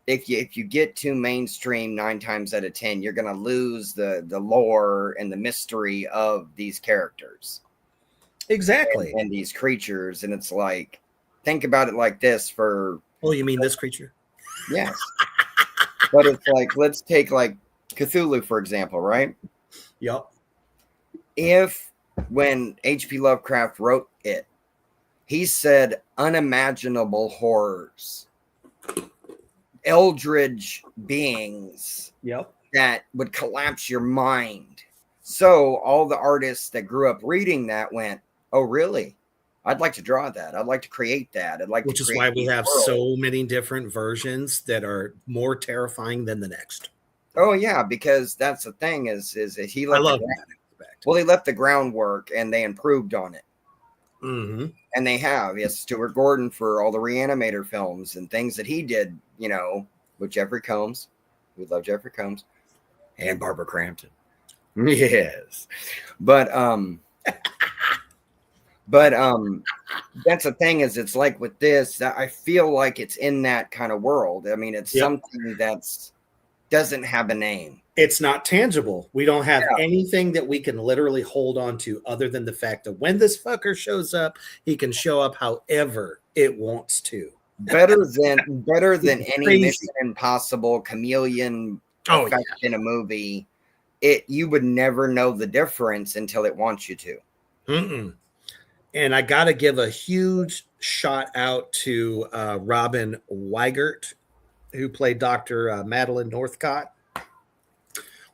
Speaker 3: if you get too mainstream 9 times out of 10, you're going to lose the lore and the mystery of these characters.
Speaker 2: Exactly.
Speaker 3: And these creatures. And it's like, think about it like this for,
Speaker 2: Oh, you mean this creature?
Speaker 3: yes. But it's like, let's take like Cthulhu, for example, right?
Speaker 2: Yep.
Speaker 3: If when H.P. Lovecraft wrote it, he said unimaginable horrors, eldritch beings
Speaker 2: Yep.
Speaker 3: that would collapse your mind. So all the artists that grew up reading that went, oh, really? I'd like to draw that. I'd like to create that. I'd like
Speaker 2: Which
Speaker 3: to
Speaker 2: is
Speaker 3: create
Speaker 2: why we
Speaker 3: these
Speaker 2: have
Speaker 3: worlds.
Speaker 2: so many different versions that are more terrifying than the next.
Speaker 3: Oh yeah, because that's the thing is he
Speaker 2: I
Speaker 3: left
Speaker 2: love
Speaker 3: the,
Speaker 2: that aspect.
Speaker 3: well, he left the groundwork and they improved on it.
Speaker 2: Mm-hmm.
Speaker 3: And they have. Yes, Stuart Gordon for all the Reanimator films and things that he did, with Jeffrey Combs. We love Jeffrey Combs. And Barbara Crampton. Yes. But that's the thing is it's like with this, I feel like it's in that kind of world. I mean, it's something that's doesn't have a name.
Speaker 2: It's not tangible. We don't have anything that we can literally hold on to other than the fact that when this fucker shows up, he can show up however it wants to.
Speaker 3: Better than any
Speaker 2: Crazy.
Speaker 3: Mission Impossible chameleon
Speaker 2: Oh,
Speaker 3: effect in a movie. You would never know the difference until it wants you to.
Speaker 2: Mm-mm. And I got to give a huge shout out to Robin Weigert, who played Dr. Madeline Northcott,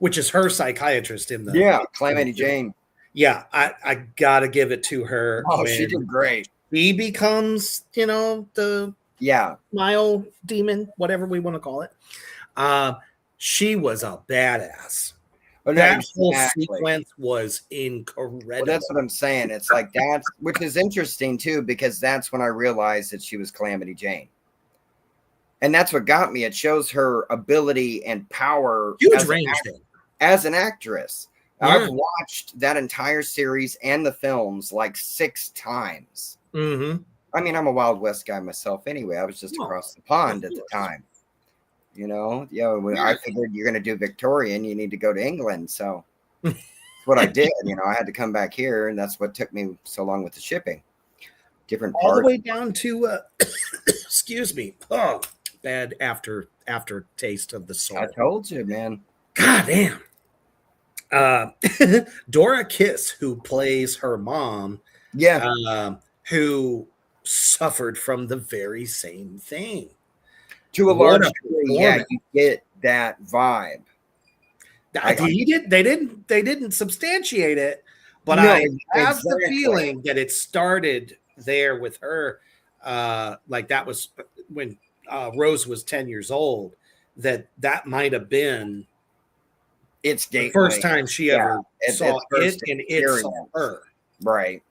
Speaker 2: which is her psychiatrist in the
Speaker 3: Calamity Jane.
Speaker 2: Yeah, I got to give it to her.
Speaker 3: Oh, she did great.
Speaker 2: He becomes, the smile demon, whatever we want to call it. She was a badass.
Speaker 3: But
Speaker 2: That whole sequence was incredible.
Speaker 3: Well, that's what I'm saying. It's like that's which is interesting too, because that's when I realized that she was Calamity Jane. And that's what got me. It shows her ability and power
Speaker 2: Huge range
Speaker 3: as an actress.
Speaker 2: Yeah.
Speaker 3: I've watched that entire series and the films like 6 times.
Speaker 2: Mm-hmm.
Speaker 3: I mean, I'm a Wild West guy myself anyway. I was just across the pond at the time. When I figured you're going to do Victorian, you need to go to England. So that's what I did. I had to come back here, and that's what took me so long with the shipping. Different parts.
Speaker 2: All the way down to, excuse me, bad aftertaste of the soul.
Speaker 3: I told you, man.
Speaker 2: God damn. Dora Kiss, who plays her mom, who suffered from the very same thing.
Speaker 3: To a
Speaker 2: What
Speaker 3: large
Speaker 2: a
Speaker 3: degree, yeah,
Speaker 2: performance.
Speaker 3: you get that vibe.
Speaker 2: They didn't substantiate it, but
Speaker 3: No,
Speaker 2: I have the
Speaker 3: exactly.
Speaker 2: feeling that it started there with her. Like that was when Rose was 10 years old. That might have been
Speaker 3: It's
Speaker 2: the
Speaker 3: gateway.
Speaker 2: first time she ever saw
Speaker 3: it's first
Speaker 2: it, and it saw
Speaker 3: experience.
Speaker 2: her.
Speaker 3: Right.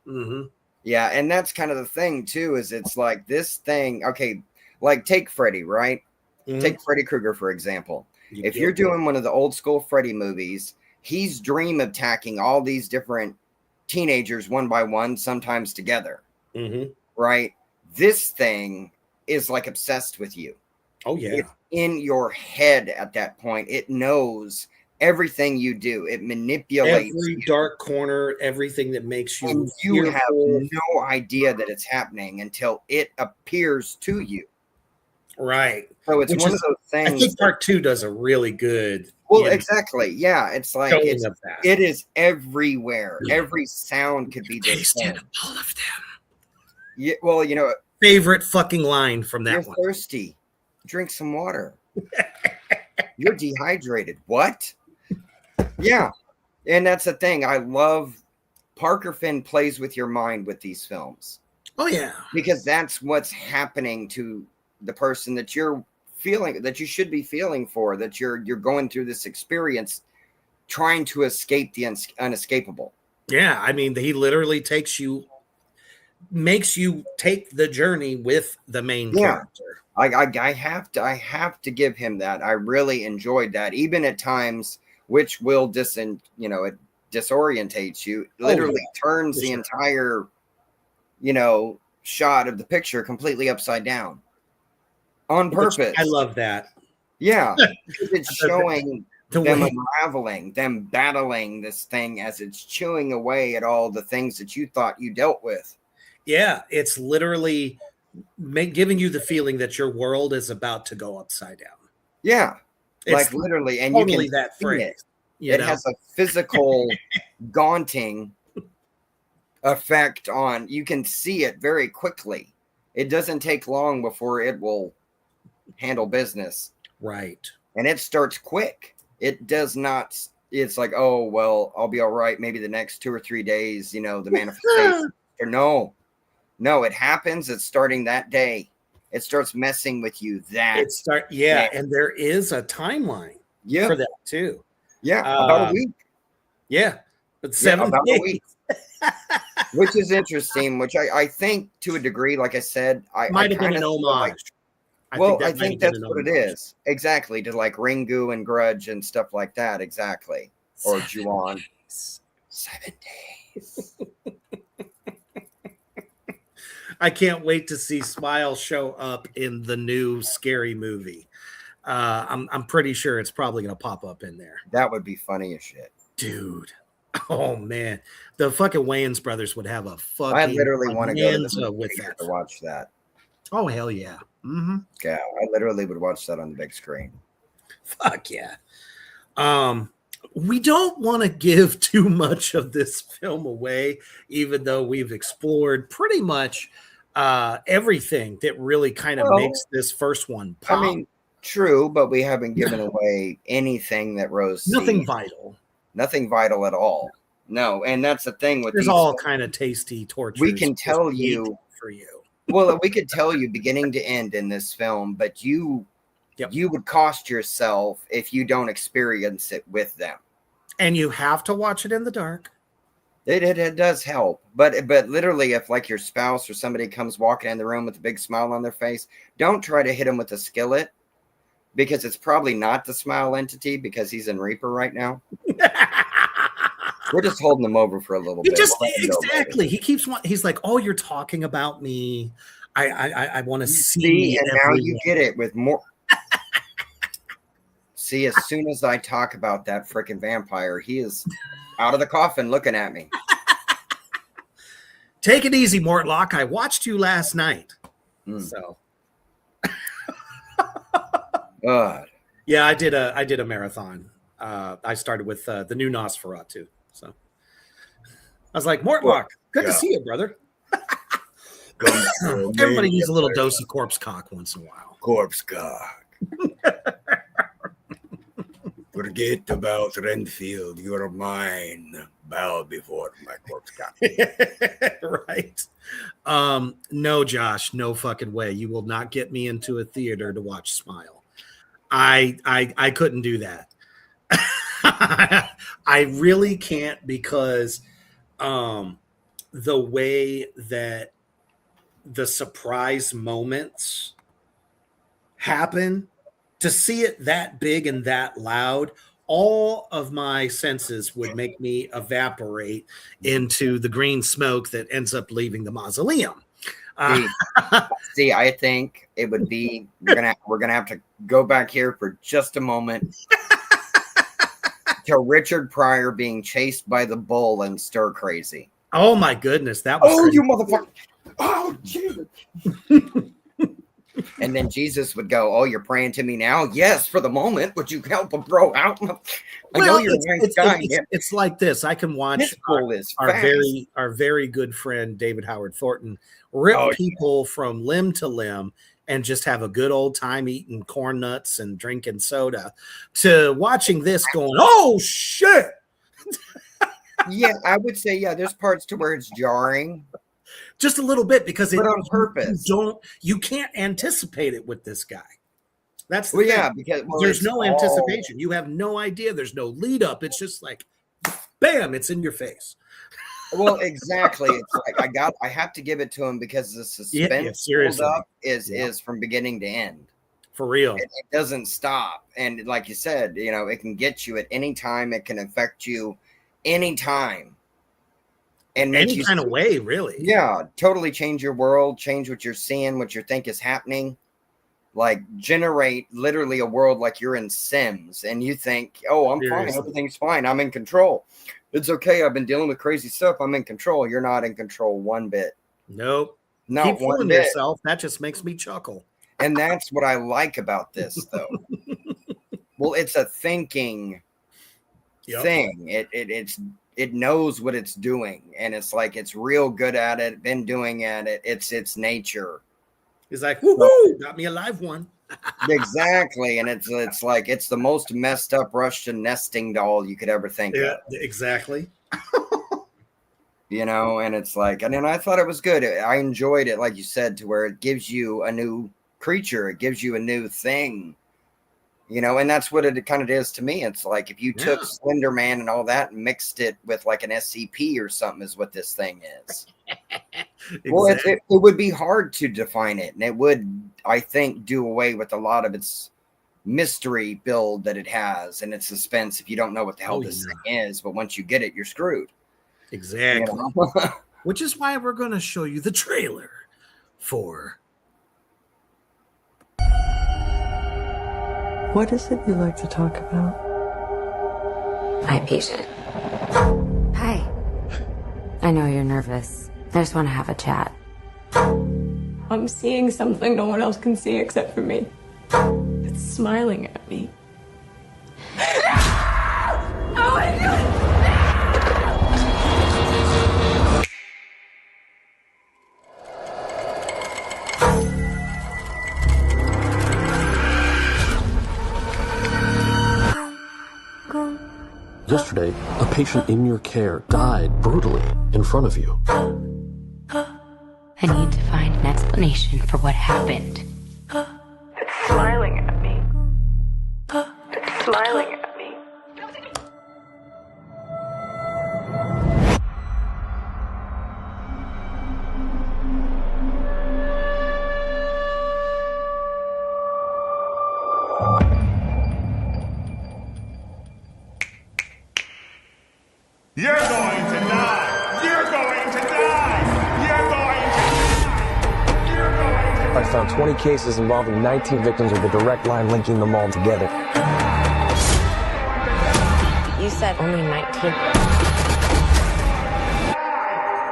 Speaker 2: Mm-hmm.
Speaker 3: Yeah, and that's kind of the thing too, is it's like this thing, okay, like take Freddy, right?
Speaker 2: Mm-hmm.
Speaker 3: Take Freddy Krueger, for example. If you're doing one of the old school Freddy movies, he's dream attacking all these different teenagers one by one, sometimes together.
Speaker 2: Mm-hmm.
Speaker 3: Right? This thing is like obsessed with you.
Speaker 2: Oh yeah.
Speaker 3: It's in your head at that point. It knows everything you do. It manipulates
Speaker 2: Every
Speaker 3: you.
Speaker 2: dark corner, everything that makes you
Speaker 3: And you have
Speaker 2: fearful.
Speaker 3: no idea that it's happening until it appears to you.
Speaker 2: Right.
Speaker 3: So it's one of those things.
Speaker 2: I think part 2 does a really good.
Speaker 3: Well, exactly. Yeah. It's like
Speaker 2: showing of that.
Speaker 3: it is everywhere. Every sound could be this thing.
Speaker 2: All of them.
Speaker 3: Yeah, well, you know,
Speaker 2: Favorite fucking line from that
Speaker 3: you're
Speaker 2: one.
Speaker 3: thirsty. Drink some water. You're dehydrated. What? Yeah. And that's the thing. I love Parker Finn plays with your mind with these films.
Speaker 2: Oh yeah.
Speaker 3: Because that's what's happening to the person that you're feeling, that you should be feeling for, that you're going through this experience trying to escape the unescapable.
Speaker 2: Yeah, I mean, he literally makes you take the journey with the main character.
Speaker 3: I have to give him that. I really enjoyed that, even at times, which will it disorientates you. Literally turns the entire, shot of the picture completely upside down on purpose.
Speaker 2: I love that.
Speaker 3: Yeah, because it's showing them
Speaker 2: way
Speaker 3: unraveling, them battling this thing as it's chewing away at all the things that you thought you dealt with.
Speaker 2: Yeah, it's literally giving you the feeling that your world is about to go upside down.
Speaker 3: Yeah,
Speaker 2: it's
Speaker 3: like literally, and
Speaker 2: totally
Speaker 3: you can
Speaker 2: that phrase.
Speaker 3: It has a physical daunting effect on. You can see it very quickly. It doesn't take long before it will handle business.
Speaker 2: Right.
Speaker 3: And it starts quick. It does not. It's like, oh, well, I'll be all right. Maybe the next 2 or 3 days, the manifestation. Or no, it happens. It's starting that day. It starts messing with you that
Speaker 2: day. And there is a timeline for that too.
Speaker 3: Yeah, about a week.
Speaker 2: Yeah, but 7
Speaker 3: about
Speaker 2: days.
Speaker 3: a week. Which is interesting, which I think to a degree, like I said, I
Speaker 2: might have been an homage.
Speaker 3: I think that's what it is. Exactly. To like Ringu and Grudge and stuff like that. Exactly. Or Ju-on. 7 days.
Speaker 2: I can't wait to see Smile show up in the new Scary Movie. I'm pretty sure it's probably going to pop up in there.
Speaker 3: That would be funny as shit.
Speaker 2: Dude. Oh, man. The fucking Wayans brothers would have a fucking
Speaker 3: I literally want to go to
Speaker 2: with that.
Speaker 3: To watch that.
Speaker 2: Oh, hell yeah. Mm-hmm.
Speaker 3: Yeah, I literally would watch that on the big screen.
Speaker 2: Fuck yeah. We don't want to give too much of this film away, even though we've explored pretty much everything that really kind of makes this first one pop.
Speaker 3: I mean, true, but we haven't given away anything that Rose
Speaker 2: nothing
Speaker 3: sees.
Speaker 2: Vital.
Speaker 3: Nothing vital at all. No, and that's the thing with
Speaker 2: there's all kind of tasty torture.
Speaker 3: We can tell you
Speaker 2: for you.
Speaker 3: Well, we could tell you beginning to end in this film, but you would cost yourself if you don't experience it with them.
Speaker 2: And you have to watch it in the dark.
Speaker 3: It does help, but literally, if like your spouse or somebody comes walking in the room with a big smile on their face, don't try to hit them with a skillet, because it's probably not the Smile entity, because he's in Reaper right now. We're just holding him over for a little bit.
Speaker 2: Exactly. He keeps he's like, oh, you're talking about me. I want to see.
Speaker 3: And now you get it with more. See, as soon as I talk about that freaking vampire, he is out of the coffin looking at me.
Speaker 2: Take it easy, Mortlock. I watched you last night. So.
Speaker 3: God.
Speaker 2: Yeah, I did a marathon. I started with the new Nosferatu. So I was like, Mortlock, good to see you, brother. Everybody needs a little dose of corpse cock once in a while.
Speaker 3: Corpse cock. Forget about Renfield. You're mine. Bow before my corpse cock.
Speaker 2: Right. No, Josh, no fucking way. You will not get me into a theater to watch Smile. I couldn't do that. I really can't, because the way that the surprise moments happen, to see it that big and that loud, all of my senses would make me evaporate into the green smoke that ends up leaving the mausoleum.
Speaker 3: See, I think it would be we're gonna have to go back here for just a moment to Richard Pryor being chased by the bull and stir crazy.
Speaker 2: Oh my goodness, that was crazy.
Speaker 3: You motherfucker! Oh Jesus! And then Jesus would go, "Oh, you're praying to me now? Yes, for the moment. Would you help a bro out? I know you're a nice guy."
Speaker 2: It's like this. I can watch our very good friend David Howard Thornton rip people from limb to limb and just have a good old time eating corn nuts and drinking soda, to watching this going, oh shit.
Speaker 3: Yeah, I would say, yeah, there's parts to where it's jarring.
Speaker 2: Just a little bit, because
Speaker 3: but on purpose.
Speaker 2: You can't anticipate it with this guy. That's the
Speaker 3: thing.
Speaker 2: Yeah,
Speaker 3: because
Speaker 2: there's no anticipation. You have no idea. There's no lead up. It's just like, bam, it's in your face.
Speaker 3: Well, exactly. It's like I have to give it to him, because the suspense up is from beginning to end.
Speaker 2: For real.
Speaker 3: It doesn't stop. And like you said, you know, it can get you at any time. It can affect you anytime. And
Speaker 2: any kind of way, really.
Speaker 3: Yeah, totally change your world, change what you're seeing, what you think is happening. Like, generate literally a world like you're in Sims, and you think, oh, I'm fine, everything's fine, I'm in control. It's okay, I've been dealing with crazy stuff, I'm in control. You're not in control one bit.
Speaker 2: Nope.
Speaker 3: Not
Speaker 2: Keep
Speaker 3: one
Speaker 2: fooling
Speaker 3: bit.
Speaker 2: yourself. That just makes me chuckle.
Speaker 3: And that's what I like about this, though. Well, it's a thinking thing. It knows what it's doing, and it's like, it's real good at it, been doing at it. It's its nature.
Speaker 2: It's like, woohoo, got me a live one.
Speaker 3: Exactly. And it's like, it's the most messed up Russian nesting doll you could ever think of.
Speaker 2: Exactly.
Speaker 3: You know, and it's like, and then I thought it was good. I enjoyed it, like you said, to where it gives you a new creature, it gives you a new thing. You know, and that's what it kind of is to me. It's like, if you took Slender Man and all that and mixed it with like an SCP or something, is what this thing is. Exactly. Well, it would be hard to define it. And it would, I think, do away with a lot of its mystery build that it has and its suspense if you don't know what the hell this thing is. But once you get it, you're screwed.
Speaker 2: Exactly. You know? Which is why we're going to show you the trailer for...
Speaker 6: What is it you like to talk about?
Speaker 7: My patient. Hi. I know you're nervous. I just want to have a chat.
Speaker 6: I'm seeing something no one else can see except for me. It's smiling at me. Oh my God!
Speaker 8: Yesterday, a patient in your care died brutally in front of you.
Speaker 7: I need to find an explanation for what happened.
Speaker 6: It's smiling at me. It's smiling at me.
Speaker 1: You're going to die! You're going to die! You're going to die! You're going to die!
Speaker 9: I found 20 cases involving 19 victims with a direct line linking them all together.
Speaker 7: You said only 19.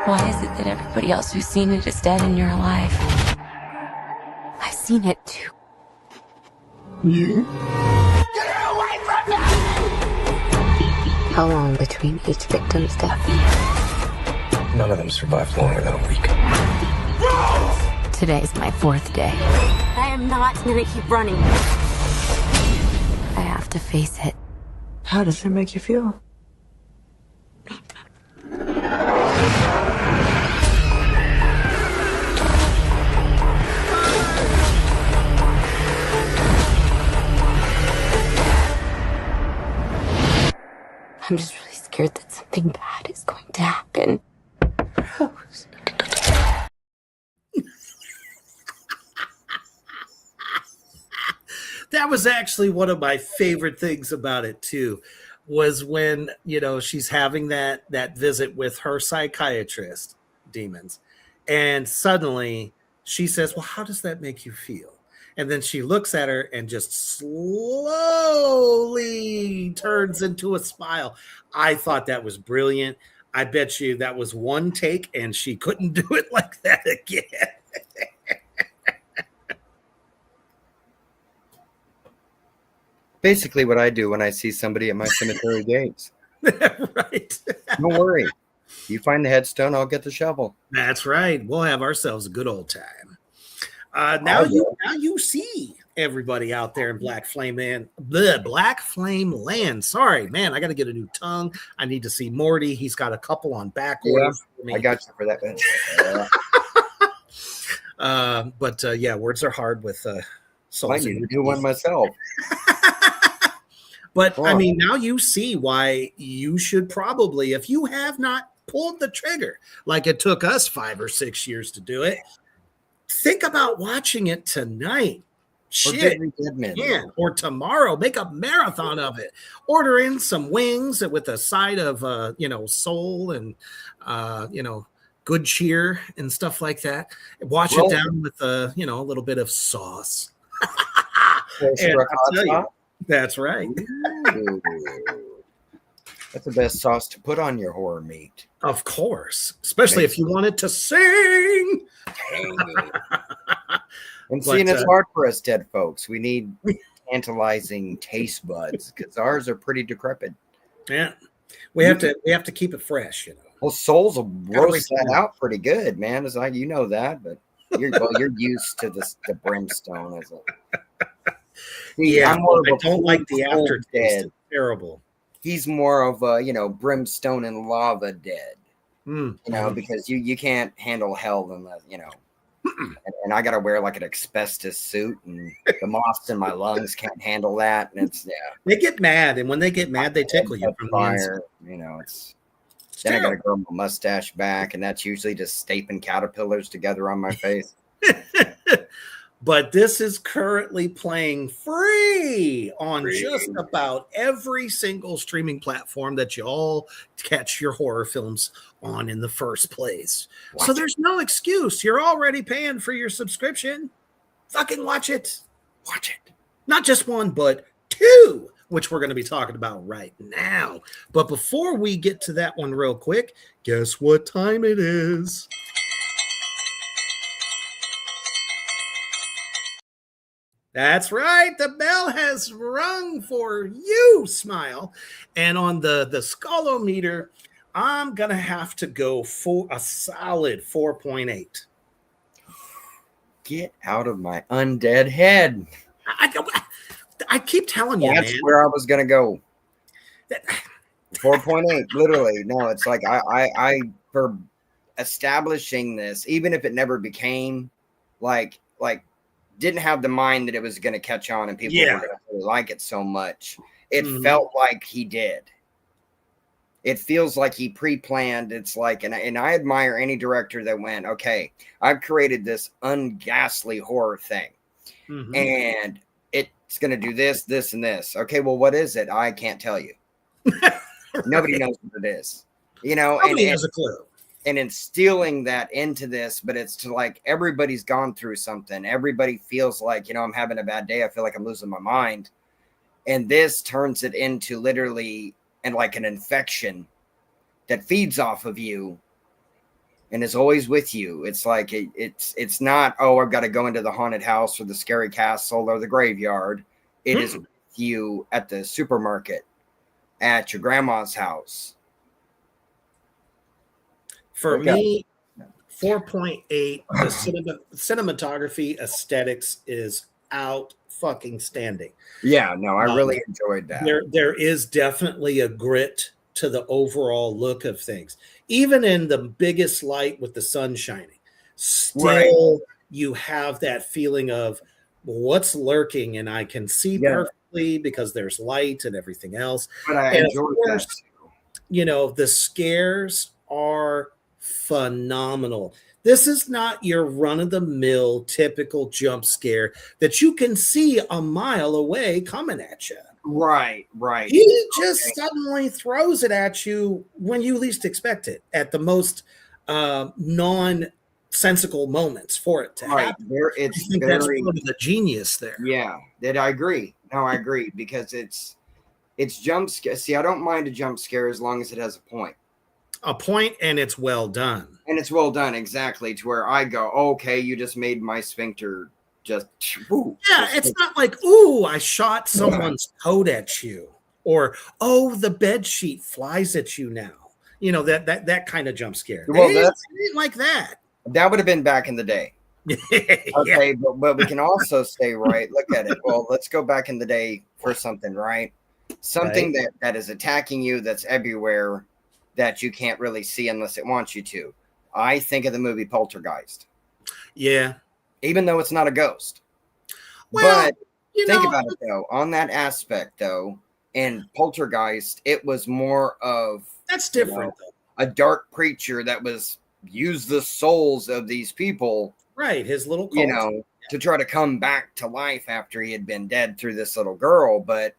Speaker 7: Why is it that everybody else who's seen it is dead and you're alive? I've seen it too.
Speaker 1: You?
Speaker 7: How long between each victim's death?
Speaker 9: None of them survived longer than a week.
Speaker 1: Bro!
Speaker 7: Today's my 4th day. I am not gonna keep running. I have to face it.
Speaker 6: How does it make you feel?
Speaker 7: I'm just really scared that something bad is going to happen. Rose.
Speaker 2: That was actually one of my favorite things about it too, was when, she's having that visit with her psychiatrist, Demons, and suddenly she says, well, how does that make you feel? And then she looks at her and just slowly turns into a smile. I thought that was brilliant. I bet you that was one take and she couldn't do it like that again.
Speaker 3: Basically what I do when I see somebody at my cemetery gates.
Speaker 2: Right.
Speaker 3: Don't worry. You find the headstone, I'll get the shovel.
Speaker 2: That's right. We'll have ourselves a good old time. Now you see everybody out there in Black Flame Land. Black Flame Land. Sorry, man. I got to get a new tongue. I need to see Morty. He's got a couple on back order for me.
Speaker 3: I got you for that.
Speaker 2: But words are hard with souls.
Speaker 3: I need to do one myself.
Speaker 2: But I mean, now you see why you should probably, if you have not pulled the trigger, like it took us 5 or 6 years to do it, think about watching it tonight. Or tomorrow. Make a marathon of it. Order in some wings with a side of soul and good cheer and stuff like that. Wash it down with a little bit of sauce. And I'll tell you, that's right.
Speaker 3: That's the best sauce to put on your horror meat.
Speaker 2: Of course, especially if you want it to sing.
Speaker 3: And seeing it's hard for us dead folks. We need tantalizing taste buds because ours are pretty decrepit.
Speaker 2: Yeah, we have to keep it fresh,
Speaker 3: Well, souls will roast that out pretty good, man. It's like that, but you're used to the brimstone as a.
Speaker 2: Yeah, I don't like the aftertaste. It's terrible.
Speaker 3: He's more of a brimstone and lava dead. Because you can't handle hell unless and I gotta wear like an asbestos suit, and the moths in my lungs can't handle that. And
Speaker 2: they get mad, and when they get mad, they tickle you from
Speaker 3: fire. It's then terrible. I gotta grow my mustache back, and that's usually just stapling caterpillars together on my face.
Speaker 2: But this is currently playing free on just about every single streaming platform that you all catch your horror films on in the first place. So there's no excuse. You're already paying for your subscription. Fucking watch it. Watch it. Not just one, but 2, which we're going to be talking about right now. But before we get to that one real quick, guess what time it is? That's right. The bell has rung for you, Smile. And on the Skull-O-Meter, I'm going to have to go for a solid 4.8.
Speaker 3: Get out of my undead head.
Speaker 2: I keep telling you,
Speaker 3: that's where I was going to go. 4.8, literally. No, it's like I for establishing this, even if it never became like didn't have the mind that it was going to catch on and people were going to really like it so much. It felt like he did. It feels like he pre-planned. It's like, and I admire any director that went, okay, I've created this unghastly horror thing, and it's going to do this, this, and this. Okay, well, what is it? I can't tell you. Nobody knows what it is.
Speaker 2: Nobody has a clue.
Speaker 3: And instilling that into this, but it's to like everybody's gone through something. Everybody feels like, I'm having a bad day. I feel like I'm losing my mind. And this turns it into literally and like an infection that feeds off of you and is always with you. It's like it's not, I've got to go into the haunted house or the scary castle or the graveyard. It is with you at the supermarket, at your grandma's house.
Speaker 2: For 4.8. The cinematography aesthetics is out fucking standing.
Speaker 3: Yeah, no, I really enjoyed that.
Speaker 2: There is definitely a grit to the overall look of things. Even in the biggest light with the sun shining, still you have that feeling of what's lurking, and I can see perfectly because there's light and everything else.
Speaker 3: But I
Speaker 2: And
Speaker 3: enjoyed that too.
Speaker 2: you know, the scares are phenomenal. This is not your run-of-the-mill typical jump scare that you can see a mile away coming at you.
Speaker 3: Right.
Speaker 2: He just suddenly throws it at you when you least expect it, at the most nonsensical moments for it to happen.
Speaker 3: It's
Speaker 2: I think that's part of the genius there.
Speaker 3: Yeah, that I agree. No, I agree because it's jump scare. See, I don't mind a jump scare as long as it has a point.
Speaker 2: A point, and it's well done.
Speaker 3: And it's well done, exactly, to where I go, okay, you just made my sphincter just. Ooh,
Speaker 2: yeah, it's not like, ooh, I shot someone's coat at you, or oh, the bed sheet flies at you now. You know, that kind of jump scare.
Speaker 3: Well,
Speaker 2: it ain't like that.
Speaker 3: That would have been back in the day. Okay, but we can also say, right, look at it. Well, let's go back in the day for something, right? Something that is attacking you, that's everywhere, that you can't really see unless it wants you to. I think of the movie Poltergeist.
Speaker 2: Yeah.
Speaker 3: Even though it's not a ghost.
Speaker 2: Well,
Speaker 3: but think about it, though. On that aspect, though, in Poltergeist, it was more of...
Speaker 2: That's different, though.
Speaker 3: A dark creature that was... use the souls of these people.
Speaker 2: Right, his little cult.
Speaker 3: You know, to try to come back to life after he had been dead through this little girl. But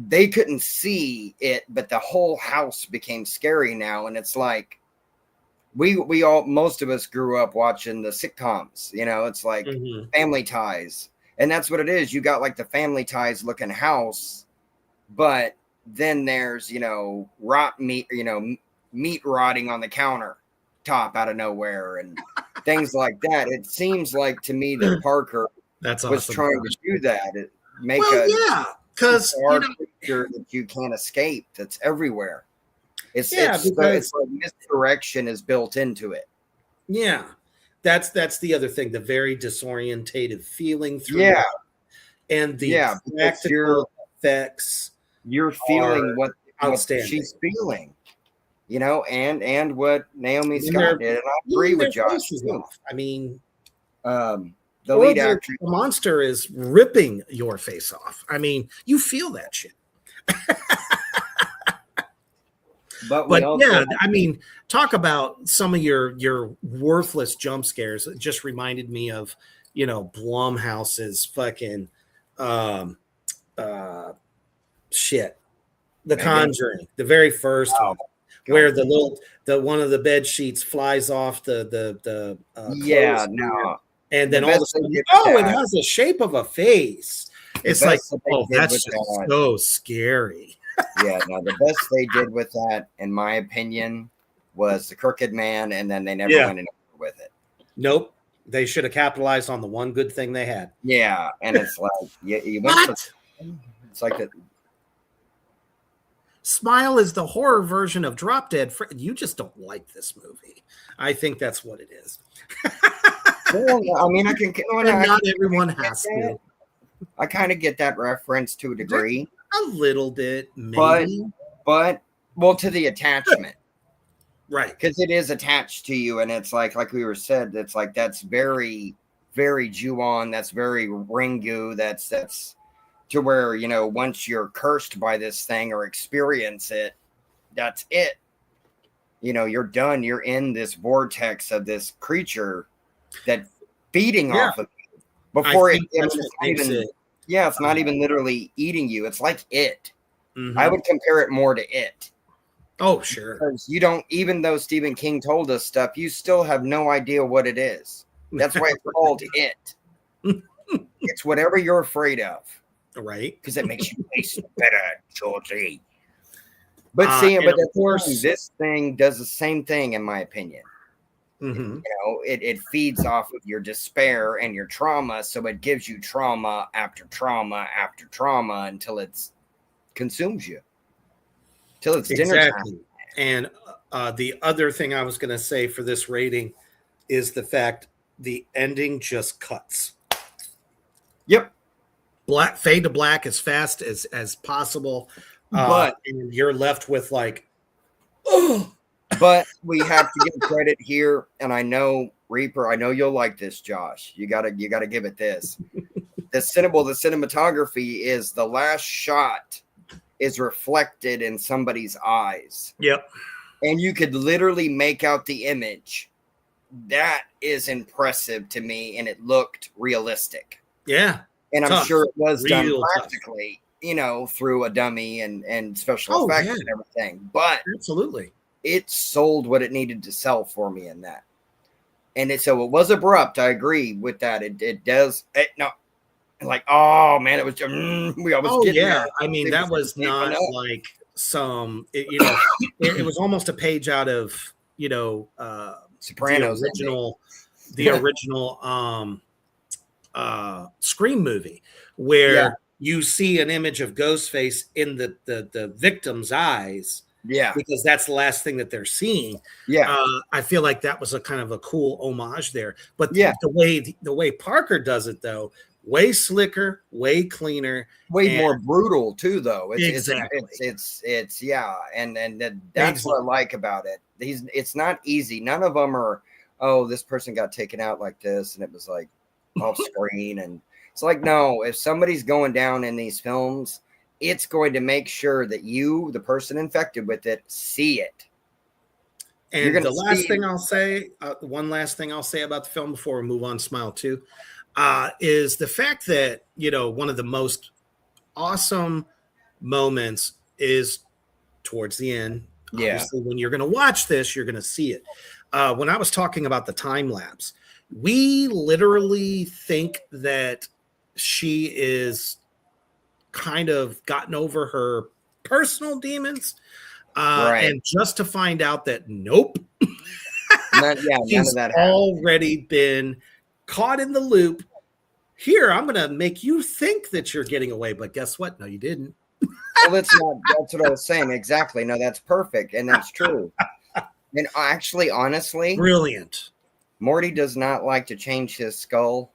Speaker 3: they couldn't see it, but the whole house became scary now. And it's like... We all, most of us grew up watching the sitcoms, you know, it's like Family Ties. And that's what it is. You got like the Family Ties looking house, but then there's, you know, rot meat, you know, meat rotting on the counter top out of nowhere and things like that. It seems like to me that Parker was trying to do that. Make
Speaker 2: because
Speaker 3: creature that you can't escape, that's everywhere. It's like misdirection is built into it.
Speaker 2: Yeah, that's the other thing. The very disorientated feeling through it, and the practical effects.
Speaker 3: You're feeling what she's feeling, you know, and what Naomi Scott did. And I agree with Josh.
Speaker 2: I mean,
Speaker 3: the lead actress,
Speaker 2: the monster is ripping your face off. I mean, you feel that shit. But yeah, I mean, talk about some of your worthless jump scares. It just reminded me of, you know, Blumhouse's fucking shit. The Conjuring, the very first one, where the one of the bed sheets flies off the and then all of a sudden, it has the shape of a face. It's like, oh, that's just so scary.
Speaker 3: Yeah, no, the best they did with that, in my opinion, was the Crooked Man, and then they never went anywhere with it.
Speaker 2: Nope. They should have capitalized on the one good thing they had.
Speaker 3: Yeah, and it's like, you went it's like a...
Speaker 2: Smile is the horror version of Drop Dead. You just don't like this movie. I think that's what it is.
Speaker 3: Well, I mean, I can...
Speaker 2: not everyone has to.
Speaker 3: I kind of get that reference to a degree.
Speaker 2: A little bit, maybe.
Speaker 3: But well, to the attachment.
Speaker 2: Right.
Speaker 3: Because it is attached to you, and it's like we were said, it's like that's very, very Ju-on, that's very Ringu, that's to where, you know, once you're cursed by this thing or experience it, that's it. You know, you're done. You're in this vortex of this creature that feeding off of you before it's not even literally eating you. It's like it. I would compare it more to it.
Speaker 2: Oh, sure.
Speaker 3: Because you don't, even though Stephen King told us stuff, you still have no idea what it is. That's why it's called it. It's whatever you're afraid of.
Speaker 2: Right.
Speaker 3: Because it makes you taste better, Georgie. But see, but of course, this thing does the same thing, in my opinion. You know, it feeds off of your despair and your trauma, so it gives you trauma after trauma after trauma until it's consumes you, till it's dinner time.
Speaker 2: And the other thing I was going to say for this rating is the fact the ending just cuts.
Speaker 3: Yep.
Speaker 2: Black fade to black as fast as possible.
Speaker 3: But
Speaker 2: and you're left with like, oh.
Speaker 3: But we have to give credit here, and I know Reaper, I know you'll like this, Josh. You gotta give it this. The cinematography is the last shot is reflected in somebody's eyes.
Speaker 2: Yep.
Speaker 3: And you could literally make out the image. That is impressive to me, and it looked realistic.
Speaker 2: Yeah.
Speaker 3: And I'm sure it was done
Speaker 2: Real
Speaker 3: practically, through a dummy and special effects and everything. But
Speaker 2: absolutely,
Speaker 3: it sold what it needed to sell for me in that. And so it was abrupt. I agree with that. It does. Like, oh man, it was.
Speaker 2: Yeah. I mean, that was not like some. It was almost a page out of
Speaker 3: Sopranos,
Speaker 2: the original Scream movie, where you see an image of Ghostface in the victim's eyes.
Speaker 3: Yeah,
Speaker 2: because that's the last thing that they're seeing.
Speaker 3: Yeah,
Speaker 2: I feel like that was a kind of a cool homage there. But the way Parker does it, though, way slicker, way cleaner,
Speaker 3: way more brutal too. Though
Speaker 2: exactly,
Speaker 3: it's and that's what I like about it. It's not easy. None of them are. Oh, this person got taken out like this, and it was like off screen, and it's like no. If somebody's going down in these films, it's going to make sure that you, the person infected with it, see it.
Speaker 2: And the last thing I'll say, one last thing I'll say about the film before we move on to Smile 2, is the fact that, one of the most awesome moments is towards the end.
Speaker 3: Yeah.
Speaker 2: Obviously, when you're going to watch this, you're going to see it. When I was talking about the time lapse, we literally think that she is kind of gotten over her personal demons, and just to find out that nope,
Speaker 3: none of that
Speaker 2: already been caught in the loop. Here, I'm gonna make you think that you're getting away, but guess what? No, you didn't.
Speaker 3: Well, that's what I was saying. Exactly. No, that's perfect, and that's true. And actually, honestly,
Speaker 2: brilliant.
Speaker 3: Morty does not like to change his skull,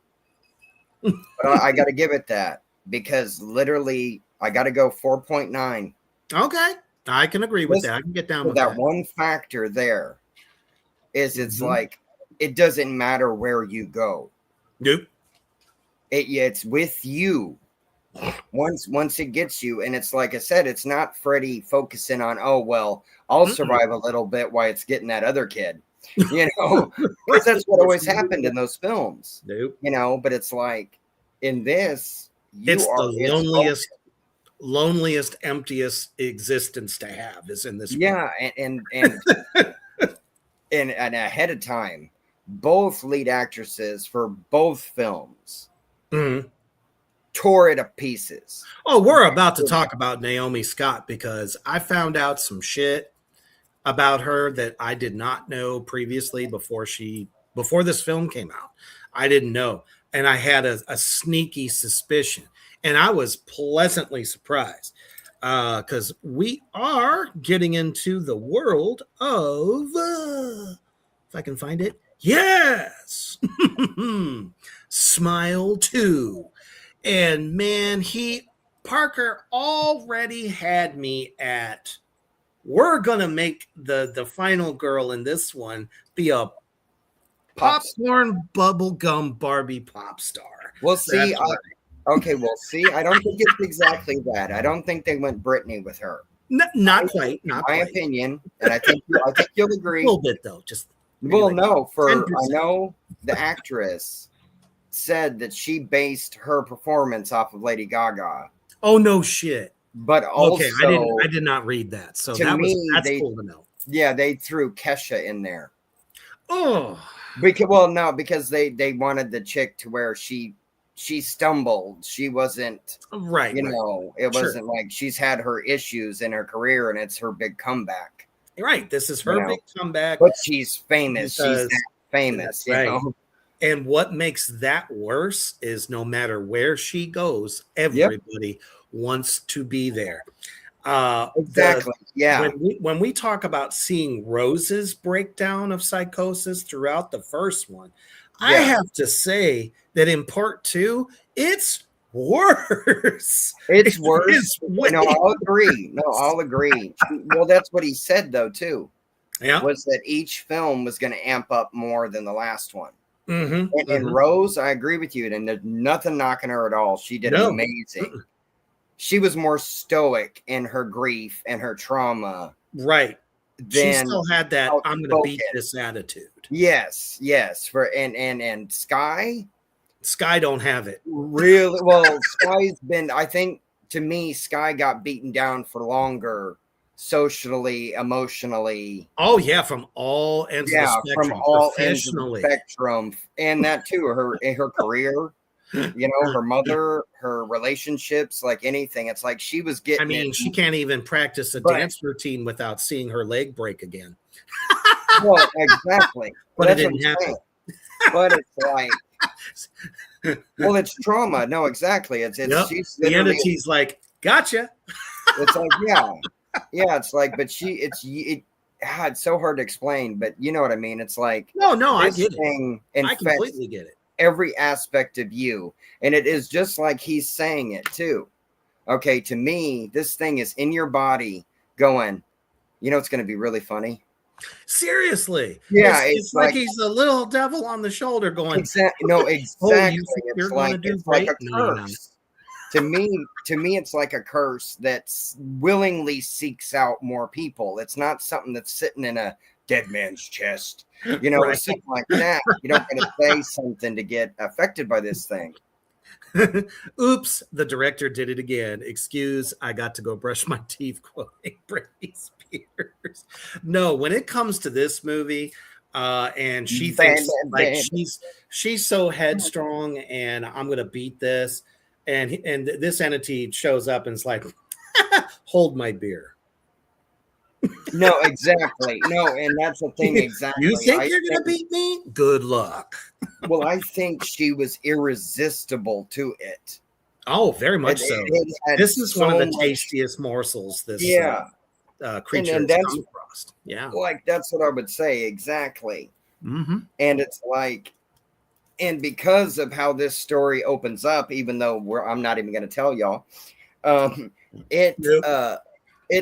Speaker 3: but I got to give it that. Because literally, I got to go 4.9.
Speaker 2: Okay, I can agree with that. I can get down with that.
Speaker 3: One factor there is it's like it doesn't matter where you go.
Speaker 2: Nope.
Speaker 3: It's with you. Once it gets you, and it's like I said, it's not Freddy focusing on I'll survive a little bit while it's getting that other kid. Because that's what always happened in those films.
Speaker 2: Nope.
Speaker 3: But it's like in this.
Speaker 2: It's the loneliest, emptiest existence to have is in this.
Speaker 3: Yeah, and ahead of time, both lead actresses for both films tore it to pieces.
Speaker 2: Oh, we're about to talk about Naomi Scott because I found out some shit about her that I did not know previously before this film came out. I didn't know. And I had a sneaky suspicion. And I was pleasantly surprised because we are getting into the world of, if I can find it, yes, Smile 2. And man, Parker already had me at, we're going to make the final girl in this one be a popcorn bubblegum Barbie pop star.
Speaker 3: Well, see, I don't think it's exactly that. I don't think they went Britney with her.
Speaker 2: Not quite.
Speaker 3: Not my opinion, and I think you'll agree.
Speaker 2: A little bit though. Just
Speaker 3: I know the actress said that she based her performance off of Lady Gaga.
Speaker 2: Oh no shit.
Speaker 3: But also,
Speaker 2: I did not read that. So that's cool to know.
Speaker 3: Yeah, they threw Kesha in there.
Speaker 2: Oh.
Speaker 3: Because they wanted the chick to where she stumbled. She wasn't
Speaker 2: right.
Speaker 3: It wasn't like she's had her issues in her career and it's her big comeback.
Speaker 2: Right. This is her big comeback.
Speaker 3: But she's famous. She's that famous. Right.
Speaker 2: And what makes that worse is no matter where she goes, everybody wants to be there.
Speaker 3: Exactly. Yeah.
Speaker 2: When we talk about seeing Rose's breakdown of psychosis throughout the first one, I have to say that in part 2, it's worse.
Speaker 3: It's worse.
Speaker 2: It's
Speaker 3: No, I'll agree. No, I'll agree. Well, that's what he said though too.
Speaker 2: Yeah.
Speaker 3: Was that each film was going to amp up more than the last one.
Speaker 2: Mm-hmm,
Speaker 3: and Rose, I agree with you. And there's nothing knocking her at all. She did amazing. She was more stoic in her grief and her trauma.
Speaker 2: Right. She still had that I'm going to beat this attitude.
Speaker 3: Yes. And Sky
Speaker 2: don't have it.
Speaker 3: Really? Well, Sky's been, I think, to me, Sky got beaten down for longer socially, emotionally.
Speaker 2: Oh yeah, from all ends of the spectrum.
Speaker 3: From all ends of the spectrum. And that too, her career, her mother, her relationships, like anything. It's like she was getting.
Speaker 2: I mean, she can't even practice a dance routine without seeing her leg break again.
Speaker 3: Well, exactly.
Speaker 2: But it didn't happen.
Speaker 3: But it's like, well, it's trauma. No, exactly. It's she's
Speaker 2: the entity's like, gotcha.
Speaker 3: It's like, yeah. It's like, but it's so hard to explain. But you know what I mean. It's like,
Speaker 2: no, I get it. I completely get it.
Speaker 3: Every aspect of you, and it is just like he's saying it too. Okay, to me, this thing is in your body, going. It's going to be really funny.
Speaker 2: Seriously,
Speaker 3: it's
Speaker 2: like he's a little devil on the shoulder going.
Speaker 3: Exactly. No, exactly. It's like a curse. To me, it's like a curse that willingly seeks out more people. It's not something that's sitting in a dead man's chest, or something like that. You don't get to say something to get affected by this thing.
Speaker 2: Oops, the director did it again. Excuse, I got to go brush my teeth, quoting Britney Spears. No, when it comes to this movie, and she thinks she's so headstrong, and I'm gonna beat this, and this entity shows up and is like, hold my beer.
Speaker 3: No, exactly. No, and that's the thing. Exactly.
Speaker 2: You think you're gonna beat me? Good luck.
Speaker 3: Well, I think she was irresistible to it.
Speaker 2: Oh, very much so. This is one of the tastiest morsels this creature has come across. Yeah.
Speaker 3: Like, that's what I would say. Exactly.
Speaker 2: Mm-hmm.
Speaker 3: And it's like, and because of how this story opens up, even though I'm not even going to tell y'all, it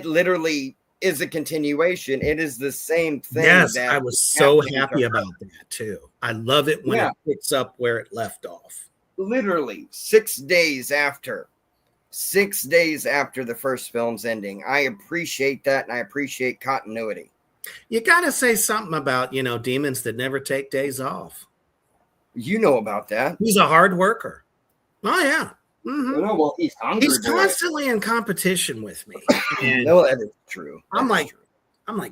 Speaker 3: literally is a continuation. It is the same thing.
Speaker 2: Yes, I was so happy about that too. I love it when it picks up where it left off.
Speaker 3: Literally 6 days after. 6 days after the first film's ending. I appreciate that, and I appreciate continuity.
Speaker 2: You got to say something about, demons that never take days off.
Speaker 3: You know about that.
Speaker 2: He's a hard worker. Oh, yeah. Mm-hmm.
Speaker 3: Well, he's hungry.
Speaker 2: He's constantly in competition with me.
Speaker 3: No, that is true.
Speaker 2: I'm like,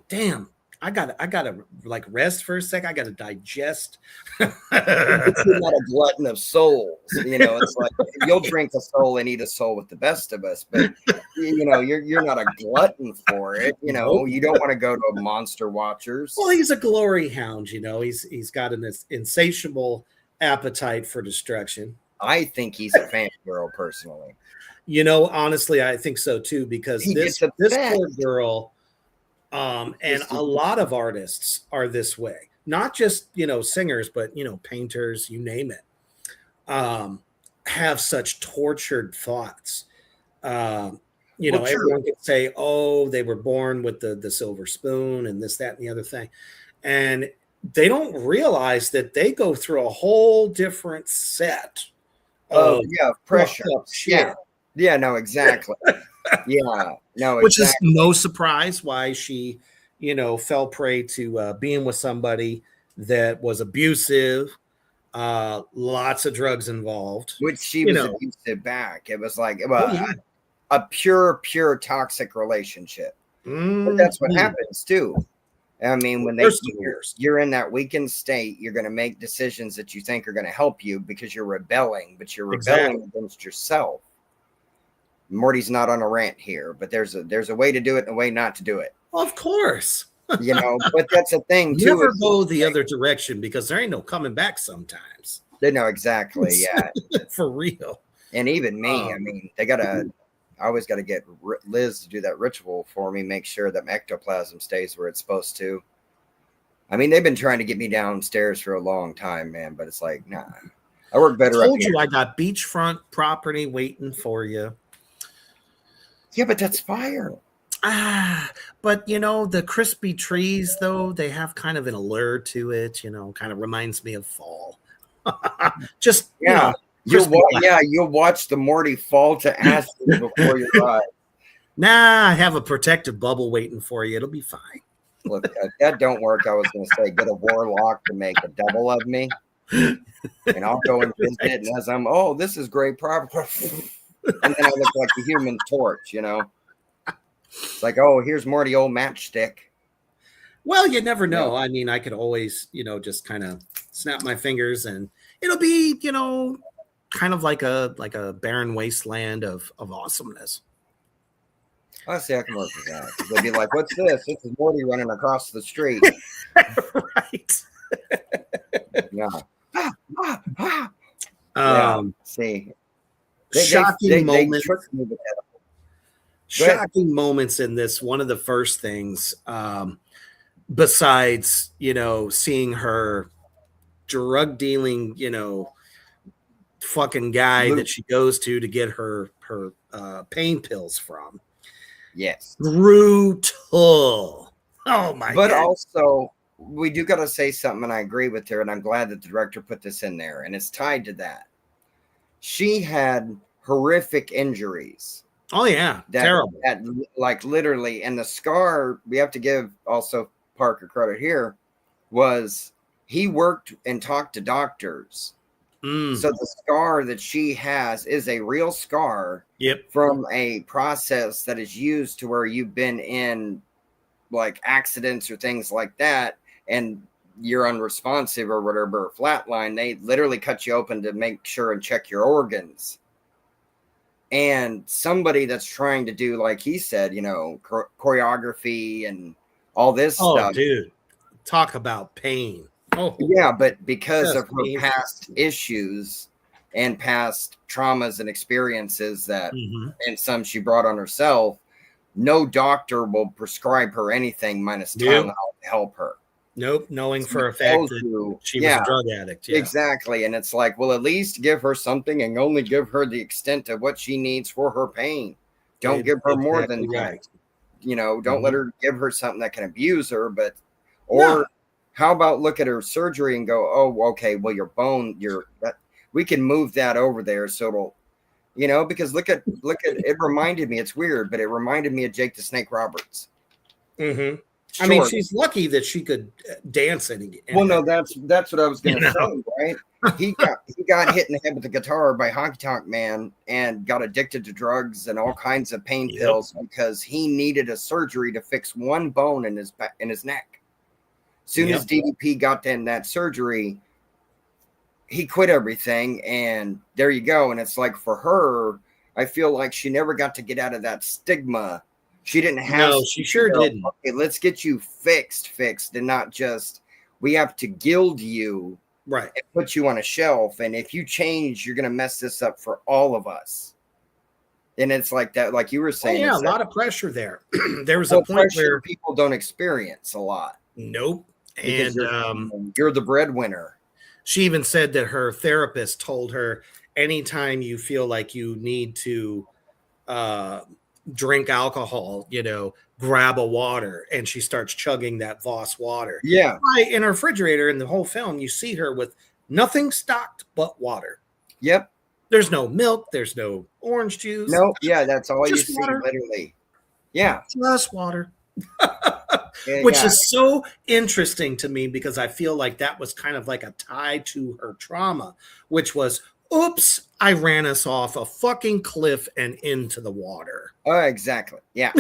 Speaker 2: damn, I gotta like rest for a sec. I gotta digest.
Speaker 3: You're not a glutton of souls. It's like you'll drink a soul and eat a soul with the best of us, but you're not a glutton for it. You don't want to go to a Monster Watchers.
Speaker 2: Well, he's a glory hound. He's got an insatiable appetite for destruction.
Speaker 3: I think he's a fangirl personally.
Speaker 2: Honestly, I think so too, because this poor girl, and a lot of artists are this way. Not just, singers, but, painters, you name it, have such tortured thoughts. Everyone can say, oh, they were born with the silver spoon and this, that, and the other thing. And they don't realize that they go through a whole different set.
Speaker 3: Pressure. Yeah, no, exactly.
Speaker 2: Which is no surprise why she, fell prey to being with somebody that was abusive, lots of drugs involved.
Speaker 3: Which she was abusive back. It was like, a pure toxic relationship. But that's what happens too. I mean, when you're in that weakened state, you're going to make decisions that you think are going to help you because you're rebelling, but you're rebelling against yourself. Morty's not on a rant here, but there's a way to do it and a way not to do it.
Speaker 2: Of course.
Speaker 3: But that's a thing too.
Speaker 2: Never go the other direction because there ain't no coming back sometimes.
Speaker 3: They know exactly. Yeah.
Speaker 2: For real.
Speaker 3: And even me, I mean, I always got to get Liz to do that ritual for me, make sure that my ectoplasm stays where it's supposed to. I mean, they've been trying to get me downstairs for a long time, man, but it's like, nah. I work better.
Speaker 2: I told you I got beachfront property waiting for you.
Speaker 3: Yeah, but that's fire.
Speaker 2: But you know, the crispy trees, though, they have kind of an allure to it, you know, kind of reminds me of fall. Just,
Speaker 3: yeah.
Speaker 2: You know,
Speaker 3: You'll watch the Morty fall to acid before your eyes.
Speaker 2: Nah, I have a protective bubble waiting for you. It'll be fine.
Speaker 3: Look, if that don't work, I was going to say get a warlock to make a double of me, and I'll go and visit it. And as I'm, oh, this is great property, and then I look like the Human Torch, you know. It's like, oh, here's Morty, old matchstick.
Speaker 2: Well, you never know. I mean, I could always, you know, just kind of snap my fingers, and it'll be, you know, kind of like a barren wasteland of awesomeness.
Speaker 3: Honestly, I can work with that. They'll be like, what's this? This is Morty running across the street.
Speaker 2: Right.
Speaker 3: Yeah. See.
Speaker 2: Shocking moments.
Speaker 3: tricked me with that.
Speaker 2: Shocking moments in this. One of the first things, besides, you know, seeing her drug dealing, you know, fucking guy that she goes to get her pain pills from.
Speaker 3: Yes.
Speaker 2: Brutal. Oh my
Speaker 3: But
Speaker 2: God.
Speaker 3: also, we do got to say something, and I agree with her, and I'm glad that the director put this in there, and it's tied to that. She had horrific injuries.
Speaker 2: Oh yeah, terrible.
Speaker 3: That, like literally, and the scar, we have to give also Parker credit here, was he worked and talked to doctors. So the scar that she has is a real scar from a process that is used to where you've been in like accidents or things like that, and you're unresponsive or whatever, flatline. They literally cut you open to make sure and check your organs. And somebody that's trying to do, like he said, you know, choreography and all this stuff.
Speaker 2: Oh, dude, talk about pain. Oh,
Speaker 3: yeah, but because of her past issues and past traumas and experiences that, and some she brought on herself, no doctor will prescribe her anything minus Tylenol to help her.
Speaker 2: Nope, knowing for a fact that she was a drug addict. Yeah.
Speaker 3: Exactly, and it's like, well, at least give her something and only give her the extent of what she needs for her pain. Don't give her more than that. You know, don't let her give her something that can abuse her, but how about look at her surgery and go, oh, okay, well, your bone, we can move that over there. So it'll, you know, because look at, it reminded me, it's weird, but it reminded me of Jake the Snake Roberts.
Speaker 2: I mean, she's lucky that she could dance any.
Speaker 3: Well, no, that's what I was going to say, right? He got hit in the head with a guitar by Honky Tonk Man and got addicted to drugs and all kinds of pain pills because he needed a surgery to fix one bone in his neck. Soon as DDP got in that surgery, he quit everything, and there you go. And it's like for her, I feel like she never got to get out of that stigma. She didn't have.
Speaker 2: No, she sure didn't.
Speaker 3: Okay, let's get you fixed, and not just we have to gild you,
Speaker 2: right,
Speaker 3: and put you on a shelf. And if you change, you're going to mess this up for all of us. And it's like that, like you were saying.
Speaker 2: A lot of pressure there. There was a point where
Speaker 3: people don't experience a lot.
Speaker 2: Nope.
Speaker 3: Because you're the breadwinner.
Speaker 2: She even said that her therapist told her anytime you feel like you need to drink alcohol, you know, grab a water, and she starts chugging that Voss water.
Speaker 3: Yeah.
Speaker 2: In her refrigerator in the whole film, you see her with nothing stocked but water.
Speaker 3: Yep.
Speaker 2: There's no milk. There's no orange juice.
Speaker 3: Nope. Yeah, that's all you see,
Speaker 2: water.
Speaker 3: literally. Yeah.
Speaker 2: Just water. Which is so interesting to me because I feel like that was kind of like a tie to her trauma, which was, oops, I ran us off a fucking cliff and into the water.
Speaker 3: Oh, exactly. Yeah.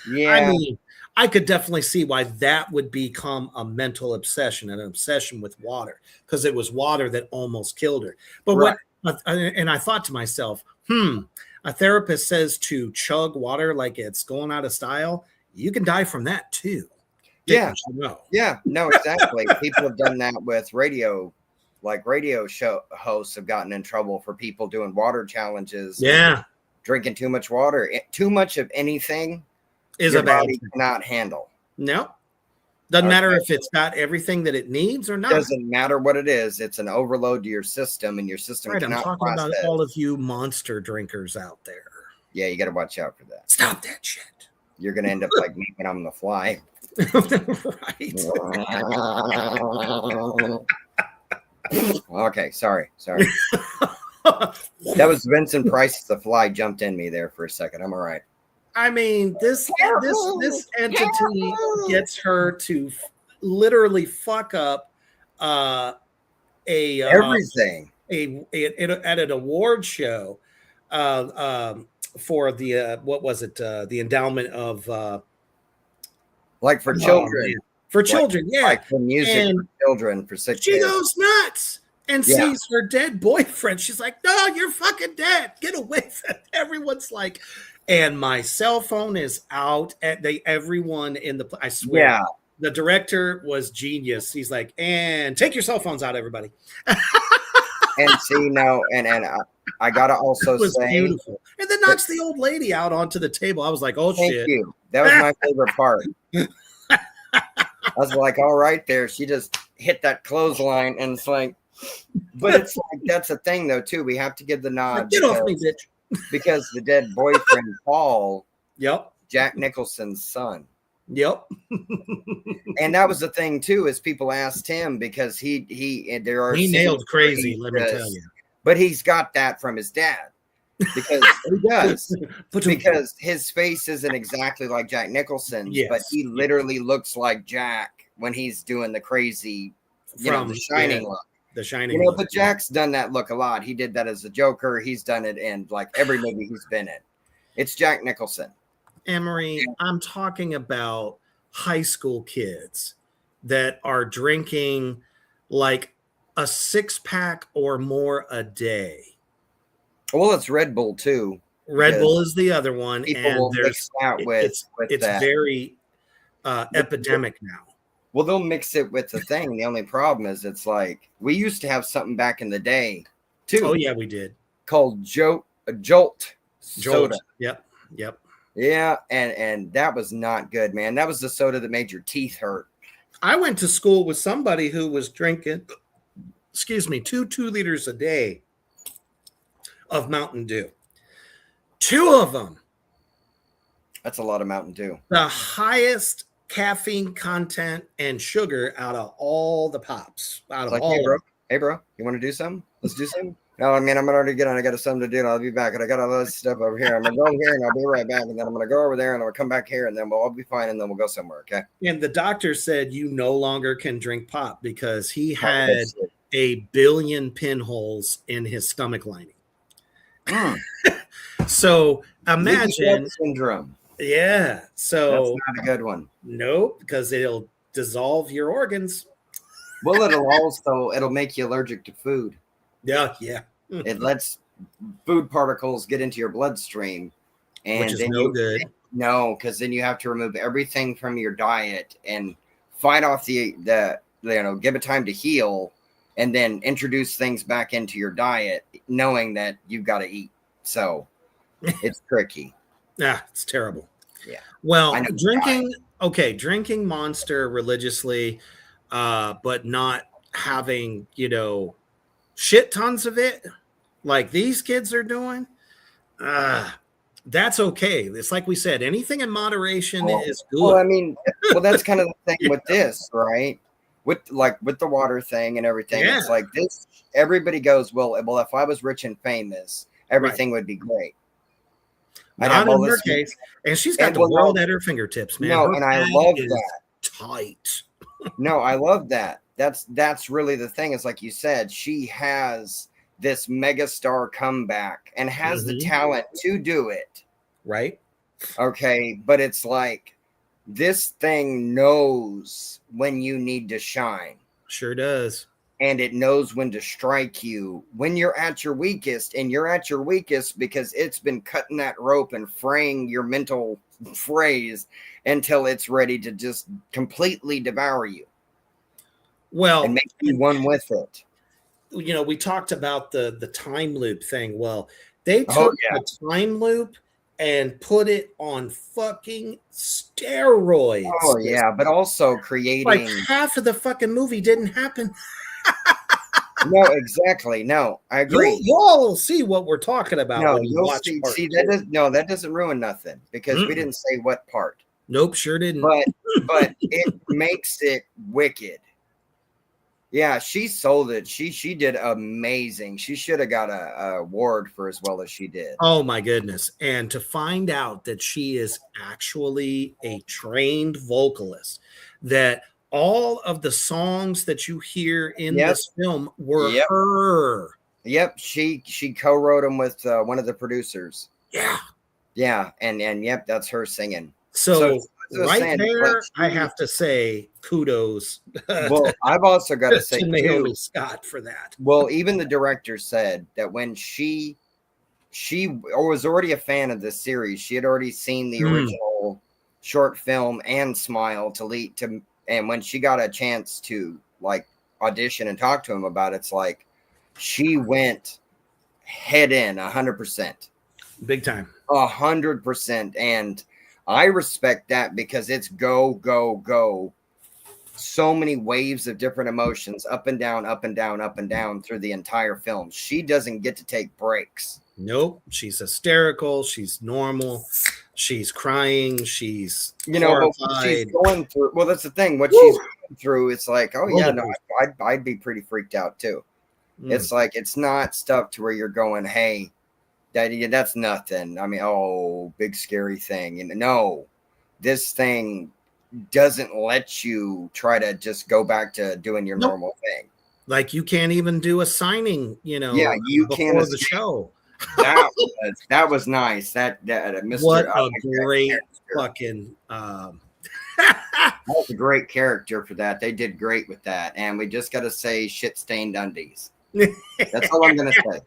Speaker 3: Yeah.
Speaker 2: I mean, I could definitely see why that would become a mental obsession, an obsession with water, because it was water that almost killed her. But and I thought to myself, a therapist says to chug water like it's going out of style. You can die from that too.
Speaker 3: Yeah. Yeah. No, exactly. People have done that with radio show hosts have gotten in trouble for people doing water challenges.
Speaker 2: Yeah.
Speaker 3: drinking too much water. Too much of anything
Speaker 2: Is
Speaker 3: your
Speaker 2: a bad
Speaker 3: body
Speaker 2: thing.
Speaker 3: cannot handle.
Speaker 2: No. Doesn't
Speaker 3: Okay.
Speaker 2: matter if it's got everything that it needs or not.
Speaker 3: Doesn't matter what it is. It's an overload to your system, and your system
Speaker 2: Right, I'm
Speaker 3: cannot
Speaker 2: talking about
Speaker 3: process.
Speaker 2: all of you monster drinkers out there.
Speaker 3: Yeah, you got to watch out for that.
Speaker 2: Stop that shit.
Speaker 3: You're going to end up like me when I'm on the fly.
Speaker 2: Right.
Speaker 3: Okay, sorry. That was Vincent Price. The fly jumped in me there for a second. I'm all right.
Speaker 2: I mean, this entity gets her to literally fuck up
Speaker 3: Everything.
Speaker 2: At an award show for the what was it? The endowment of
Speaker 3: Like for children.
Speaker 2: For children, yeah.
Speaker 3: Like for music
Speaker 2: And
Speaker 3: for children, for sick
Speaker 2: she
Speaker 3: kids.
Speaker 2: goes nuts and
Speaker 3: Yeah.
Speaker 2: sees her dead boyfriend. She's like, "No, you're fucking dead. Get away from it." Everyone's like, and my cell phone is out at everyone in the I swear.
Speaker 3: Yeah.
Speaker 2: The director was genius. He's like, and take your cell phones out, everybody.
Speaker 3: And see now, and I gotta also
Speaker 2: It was
Speaker 3: say,
Speaker 2: beautiful. And then knocks the old lady out onto the table. I was like, oh
Speaker 3: thank
Speaker 2: shit.
Speaker 3: you. That was my favorite part. I was like, all right, there. She just hit that clothesline, and it's like, but it's like that's the thing though too. We have to give the nod.
Speaker 2: Like, get off me, bitch.
Speaker 3: Because the dead boyfriend Paul,
Speaker 2: Yep.
Speaker 3: Jack Nicholson's son.
Speaker 2: Yep.
Speaker 3: And that was the thing too, is people asked him because he there are
Speaker 2: He
Speaker 3: scenes
Speaker 2: nailed
Speaker 3: where
Speaker 2: crazy,
Speaker 3: he
Speaker 2: let me
Speaker 3: does-
Speaker 2: tell you.
Speaker 3: But he's got that from his dad. Because he does. Because his face isn't exactly like Jack Nicholson's,
Speaker 2: Yes.
Speaker 3: but he literally looks like Jack when he's doing the crazy, the Shining look.
Speaker 2: The Shining.
Speaker 3: You know,
Speaker 2: look.
Speaker 3: but Jack's done that look a lot. He did that as a Joker. He's done it in like every movie he's been in. It's Jack Nicholson.
Speaker 2: Emery, I'm talking about high school kids that are drinking like a 6-pack or more a day.
Speaker 3: Well, it's Red Bull too.
Speaker 2: Red
Speaker 3: because
Speaker 2: Bull is the other one,
Speaker 3: people
Speaker 2: and
Speaker 3: will
Speaker 2: there's
Speaker 3: mix that with
Speaker 2: it's
Speaker 3: that.
Speaker 2: very epidemic now.
Speaker 3: Well, they'll mix it with the thing. The only problem is it's like we used to have something back in the day too.
Speaker 2: Oh yeah, we did.
Speaker 3: Called Jolt
Speaker 2: Jolt.
Speaker 3: soda.
Speaker 2: Yep.
Speaker 3: Yeah, and that was not good, man. That was the soda that made your teeth hurt.
Speaker 2: I went to school with somebody who was drinking, 2 liters a day of Mountain Dew. 2 of them.
Speaker 3: That's a lot of Mountain Dew.
Speaker 2: The highest caffeine content and sugar out of all the pops. Out of
Speaker 3: Like,
Speaker 2: all.
Speaker 3: hey, bro, you want to do something? Let's do something. No, I mean, I'm already getting. I got something to do. And I'll be back, and I got all this stuff over here. I'm gonna go over here, and I'll be right back. And then I'm gonna go over there, and I'm gonna come back here, and then we'll all be fine, and then we'll go somewhere. Okay.
Speaker 2: And the doctor said you no longer can drink pop because he had
Speaker 3: that's it.
Speaker 2: 1 billion pinholes in his stomach lining.
Speaker 3: Mm.
Speaker 2: So
Speaker 3: Leaky
Speaker 2: imagine,
Speaker 3: gut syndrome.
Speaker 2: yeah.
Speaker 3: That's
Speaker 2: So
Speaker 3: not a good one.
Speaker 2: nope, because it'll dissolve your organs.
Speaker 3: Well, it'll make you allergic to food.
Speaker 2: Yeah.
Speaker 3: It lets food particles get into your bloodstream, and
Speaker 2: Which is
Speaker 3: then
Speaker 2: no good.
Speaker 3: No, because then you have to remove everything from your diet and fight off the give it time to heal, and then introduce things back into your diet, knowing that you've got to eat. So it's tricky.
Speaker 2: Yeah, it's terrible.
Speaker 3: Yeah.
Speaker 2: Well,
Speaker 3: I know.
Speaker 2: drinking Monster religiously, but not having, shit tons of it like these kids are doing. That's okay. It's like we said, anything in moderation is good.
Speaker 3: Well, I mean, that's kind of the thing with this, right? With the water thing and everything.
Speaker 2: Yeah.
Speaker 3: It's like this, everybody goes, well, if I was rich and famous, everything would be great.
Speaker 2: Not in her case. And she's got the world at her fingertips, man.
Speaker 3: No,
Speaker 2: Her
Speaker 3: and I
Speaker 2: bag
Speaker 3: love
Speaker 2: is
Speaker 3: that.
Speaker 2: tight.
Speaker 3: No, I love that. That's really the thing. Is like you said, she has this megastar comeback and has the talent to do it.
Speaker 2: Right.
Speaker 3: Okay, but it's like this thing knows when you need to shine.
Speaker 2: Sure does.
Speaker 3: And it knows when to strike you when you're at your weakest, and you're at your weakest because it's been cutting that rope and fraying your mental phrase until it's ready to just completely devour you.
Speaker 2: Well,
Speaker 3: And make you one with it.
Speaker 2: we talked about the time loop thing. Well, they
Speaker 3: Oh,
Speaker 2: took
Speaker 3: yeah.
Speaker 2: the time loop and put it on fucking steroids.
Speaker 3: Oh yeah, but also
Speaker 2: Like
Speaker 3: creating.
Speaker 2: half of the fucking movie didn't happen.
Speaker 3: No, exactly. No, I agree.
Speaker 2: Y'all will see what we're talking about
Speaker 3: No,
Speaker 2: when you
Speaker 3: you'll
Speaker 2: watch
Speaker 3: see.
Speaker 2: part
Speaker 3: See,
Speaker 2: two.
Speaker 3: that doesn't ruin nothing because we didn't say what part.
Speaker 2: Nope, sure didn't.
Speaker 3: But it makes it wicked. Yeah, she sold it. She did amazing. She should have got a award for as well as she did.
Speaker 2: Oh my goodness. And to find out that she is actually a trained vocalist, that all of the songs that you hear in
Speaker 3: Yep.
Speaker 2: this film were
Speaker 3: Yep.
Speaker 2: her.
Speaker 3: Yep, she co-wrote them with one of the producers.
Speaker 2: Yeah.
Speaker 3: Yeah, and yep, that's her singing.
Speaker 2: So
Speaker 3: So
Speaker 2: right
Speaker 3: saying,
Speaker 2: there,
Speaker 3: like,
Speaker 2: I have to say kudos
Speaker 3: well, I've also got to say
Speaker 2: to Naomi
Speaker 3: too,
Speaker 2: Scott for that.
Speaker 3: well, even the director said that when she was already a fan of this series, she had already seen the original short film and Smile and when she got a chance to like audition and talk to him about it, it's like she went head in 100%.
Speaker 2: Big time.
Speaker 3: 100%. And I respect that because it's go, go, go. So many waves of different emotions, up and down, up and down, up and down through the entire film. She doesn't get to take breaks.
Speaker 2: Nope. She's hysterical. She's normal. She's crying. She's
Speaker 3: But
Speaker 2: horrified.
Speaker 3: what she's going through. Well, that's the thing. What she's going through, it's like, oh yeah, no, I'd be pretty freaked out too. It's like it's not stuff to where you're going, hey, that's nothing. I mean, oh, big scary thing. And no, this thing doesn't let you try to just go back to doing your normal thing.
Speaker 2: Like you can't even do a signing,
Speaker 3: Yeah, you can't
Speaker 2: before the show.
Speaker 3: That was nice. That Mr.
Speaker 2: What a great fucking
Speaker 3: that was a great character for that. They did great with that. And we just got to say shit stained undies. That's all I'm going to say.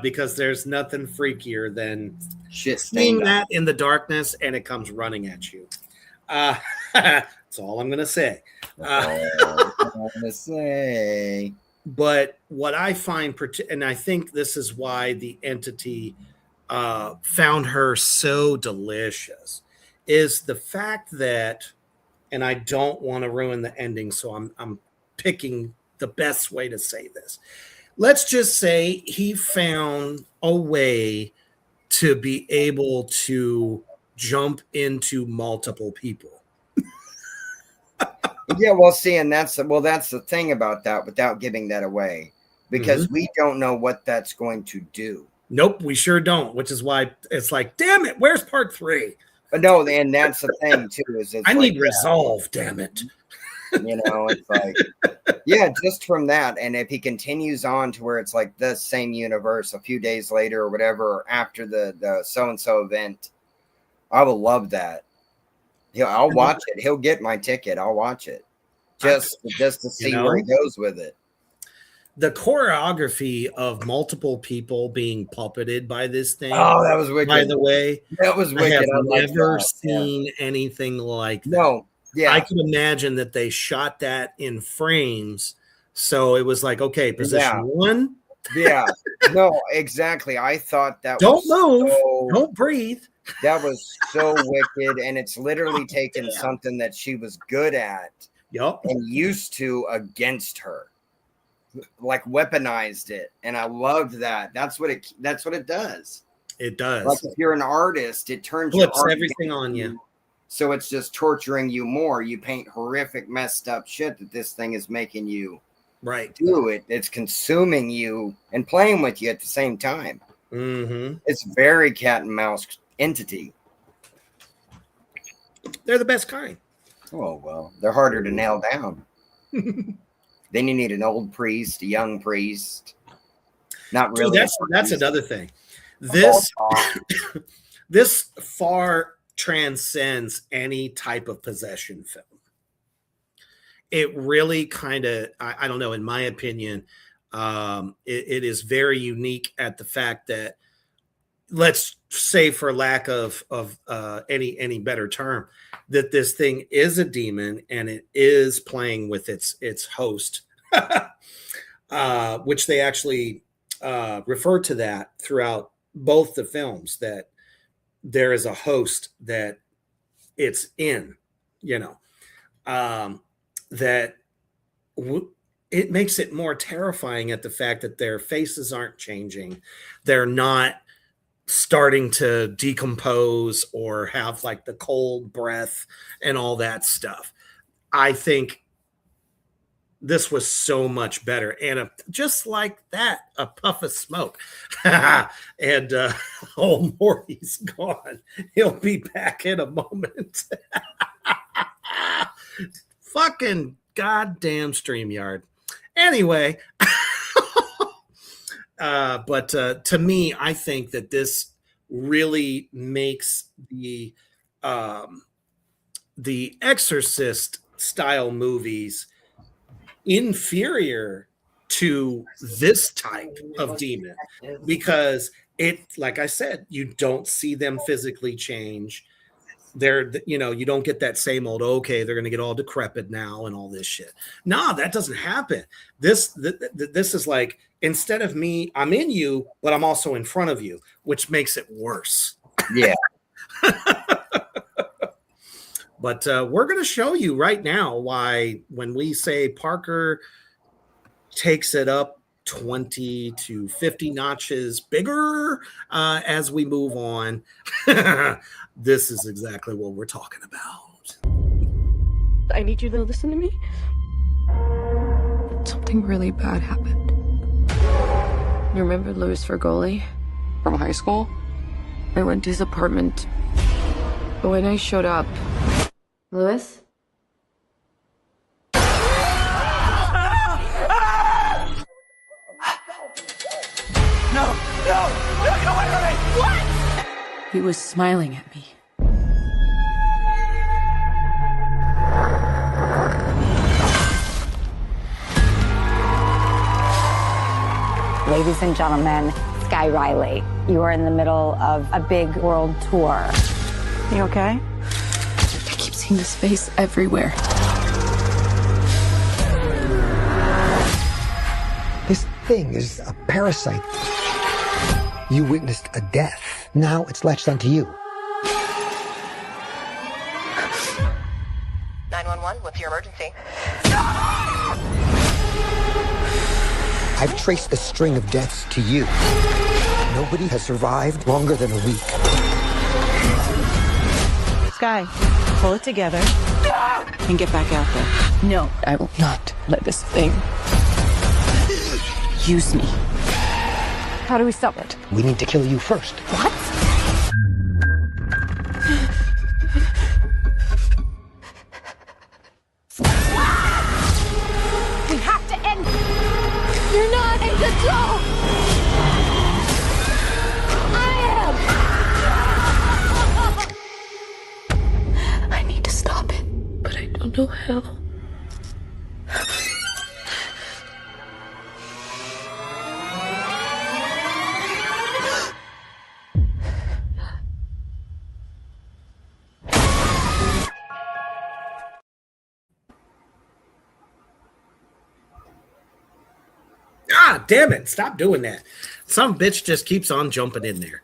Speaker 2: Because there's nothing freakier than
Speaker 3: shit
Speaker 2: seeing
Speaker 3: stained
Speaker 2: that in the darkness and it comes running at you. That's all I'm going to say. But what I find, and I think this is why the entity found her so delicious, is the fact that, and I don't want to ruin the ending, so I'm picking the best way to say this. Let's just say he found a way to be able to jump into multiple people.
Speaker 3: Yeah, well, see, and that's the thing about that without giving that away, because we don't know what that's going to do.
Speaker 2: Nope, we sure don't, which is why it's like, damn it, where's part 3?
Speaker 3: But no, and that's the thing too, is
Speaker 2: I need resolve, damn it.
Speaker 3: It's like, yeah, just from that. And if he continues on to where it's like the same universe a few days later or whatever, after the so-and-so event, I will love that. I'll watch it. He'll get my ticket. I'll watch it just to see where he goes with it.
Speaker 2: The choreography of multiple people being puppeted by this thing.
Speaker 3: Oh, that was wicked.
Speaker 2: By the way,
Speaker 3: that was wicked.
Speaker 2: I have never seen anything like that.
Speaker 3: No, yeah,
Speaker 2: I can imagine that they shot that in frames, so it was like, okay, position 1.
Speaker 3: Yeah, no, exactly. I thought that.
Speaker 2: Don't move. Don't breathe.
Speaker 3: That was so wicked, and it's literally taken something that she was good at, and used to against her, like weaponized it, and I loved that. That's what it does.
Speaker 2: It does.
Speaker 3: Like if you're an artist, it turns
Speaker 2: flips everything on you.
Speaker 3: So it's just torturing you more. You paint horrific, messed up shit that this thing is making you do it. It's consuming you and playing with you at the same time.
Speaker 2: Mm-hmm.
Speaker 3: It's very cat and mouse entity.
Speaker 2: They're the best kind.
Speaker 3: Oh, well, they're harder to nail down. Then you need an old priest, a young priest. Not really.
Speaker 2: Dude, that's another thing. This far transcends any type of possession film. It really kind of, I don't know, in my opinion, it is very unique at the fact that, let's say for lack of any better term, that this thing is a demon and it is playing with its host. which they actually refer to that throughout both the films, that there is a host that it's in, you know, that it makes it more terrifying at the fact that their faces aren't changing. They're not starting to decompose or have like the cold breath and all that stuff. I think this was so much better. And just like that, a puff of smoke. And old Morty's gone. He'll be back in a moment. Fucking goddamn StreamYard. Anyway, but to me, I think that this really makes the Exorcist style movies inferior to this type of demon, because it, like I said, you don't see them physically change. They're, you know, you don't get that same old, okay, they're going to get all decrepit now and all this shit. No, that doesn't happen. This is like, instead of me, I'm in you, but I'm also in front of you, which makes it worse.
Speaker 3: Yeah.
Speaker 2: But we're going to show you right now why, when we say Parker takes it up 20 to 50 notches bigger as we move on, this is exactly what we're talking about.
Speaker 6: I need you to listen to me. Something really bad happened. You remember Louis Fergoli from high school? I went to his apartment. But when I showed up...
Speaker 7: Louis?
Speaker 6: He was smiling at me.
Speaker 10: Ladies and gentlemen, Sky Riley, you are in the middle of a big world tour.
Speaker 6: You okay? I keep seeing this face everywhere.
Speaker 11: This thing is a parasite. You witnessed a death. Now it's latched onto you.
Speaker 12: 911, what's your emergency?
Speaker 11: I've traced a string of deaths to you. Nobody has survived longer than a week.
Speaker 13: Sky, pull it together and get back out there.
Speaker 6: No, I will not let this thing use me.
Speaker 10: How do we stop it?
Speaker 11: We need to kill you first.
Speaker 10: What? We have to end. You're not in control. I am.
Speaker 6: I need to stop it, but I don't know how.
Speaker 2: Ah, damn it. Stop doing that. Some bitch just keeps on jumping in there.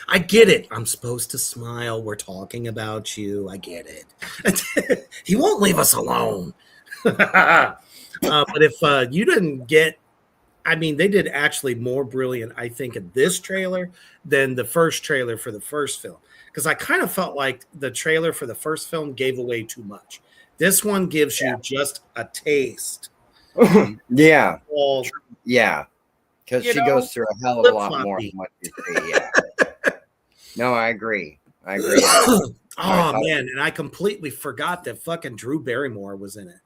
Speaker 2: I get it. I'm supposed to smile. We're talking about you. I get it. He won't leave us alone. But if you didn't get, I mean, they did actually more brilliant, I think, in this trailer than the first trailer for the first film. Because I kind of felt like the trailer for the first film gave away too much. This one gives you just a taste.
Speaker 3: Yeah.
Speaker 2: Well,
Speaker 3: yeah. Because she goes through a hell of a lot more than what you see. Yeah. No, I agree.
Speaker 2: Oh, man. And I completely forgot that fucking Drew Barrymore was in it.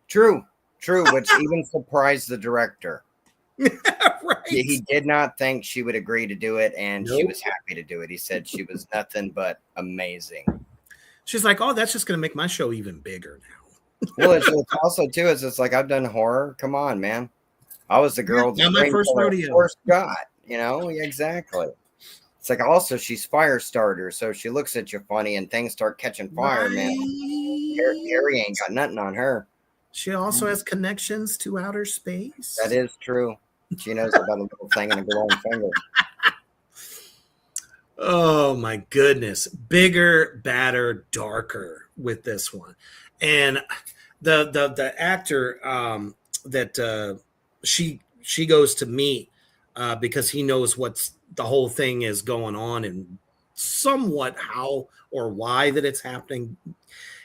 Speaker 3: True, which even surprised the director.
Speaker 2: Right.
Speaker 3: He did not think she would agree to do it, and she was happy to do it. He said she was nothing but amazing.
Speaker 2: She's like, oh, that's just going to make my show even bigger now.
Speaker 3: Well, it's also, too, it's like, I've done horror. Come on, man. I was the girl
Speaker 2: that my first rodeo.
Speaker 3: First got, you know? Yeah, exactly. It's like, also, she's fire starter, so she looks at you funny and things start catching fire, man. Gary ain't got nothing on her.
Speaker 2: She also has connections to outer space.
Speaker 3: That is true. She knows about a little thing and a glowing finger.
Speaker 2: Oh my goodness. Bigger, badder, darker with this one. And the actor that she goes to meet because he knows what's the whole thing is going on and somewhat how or why that it's happening.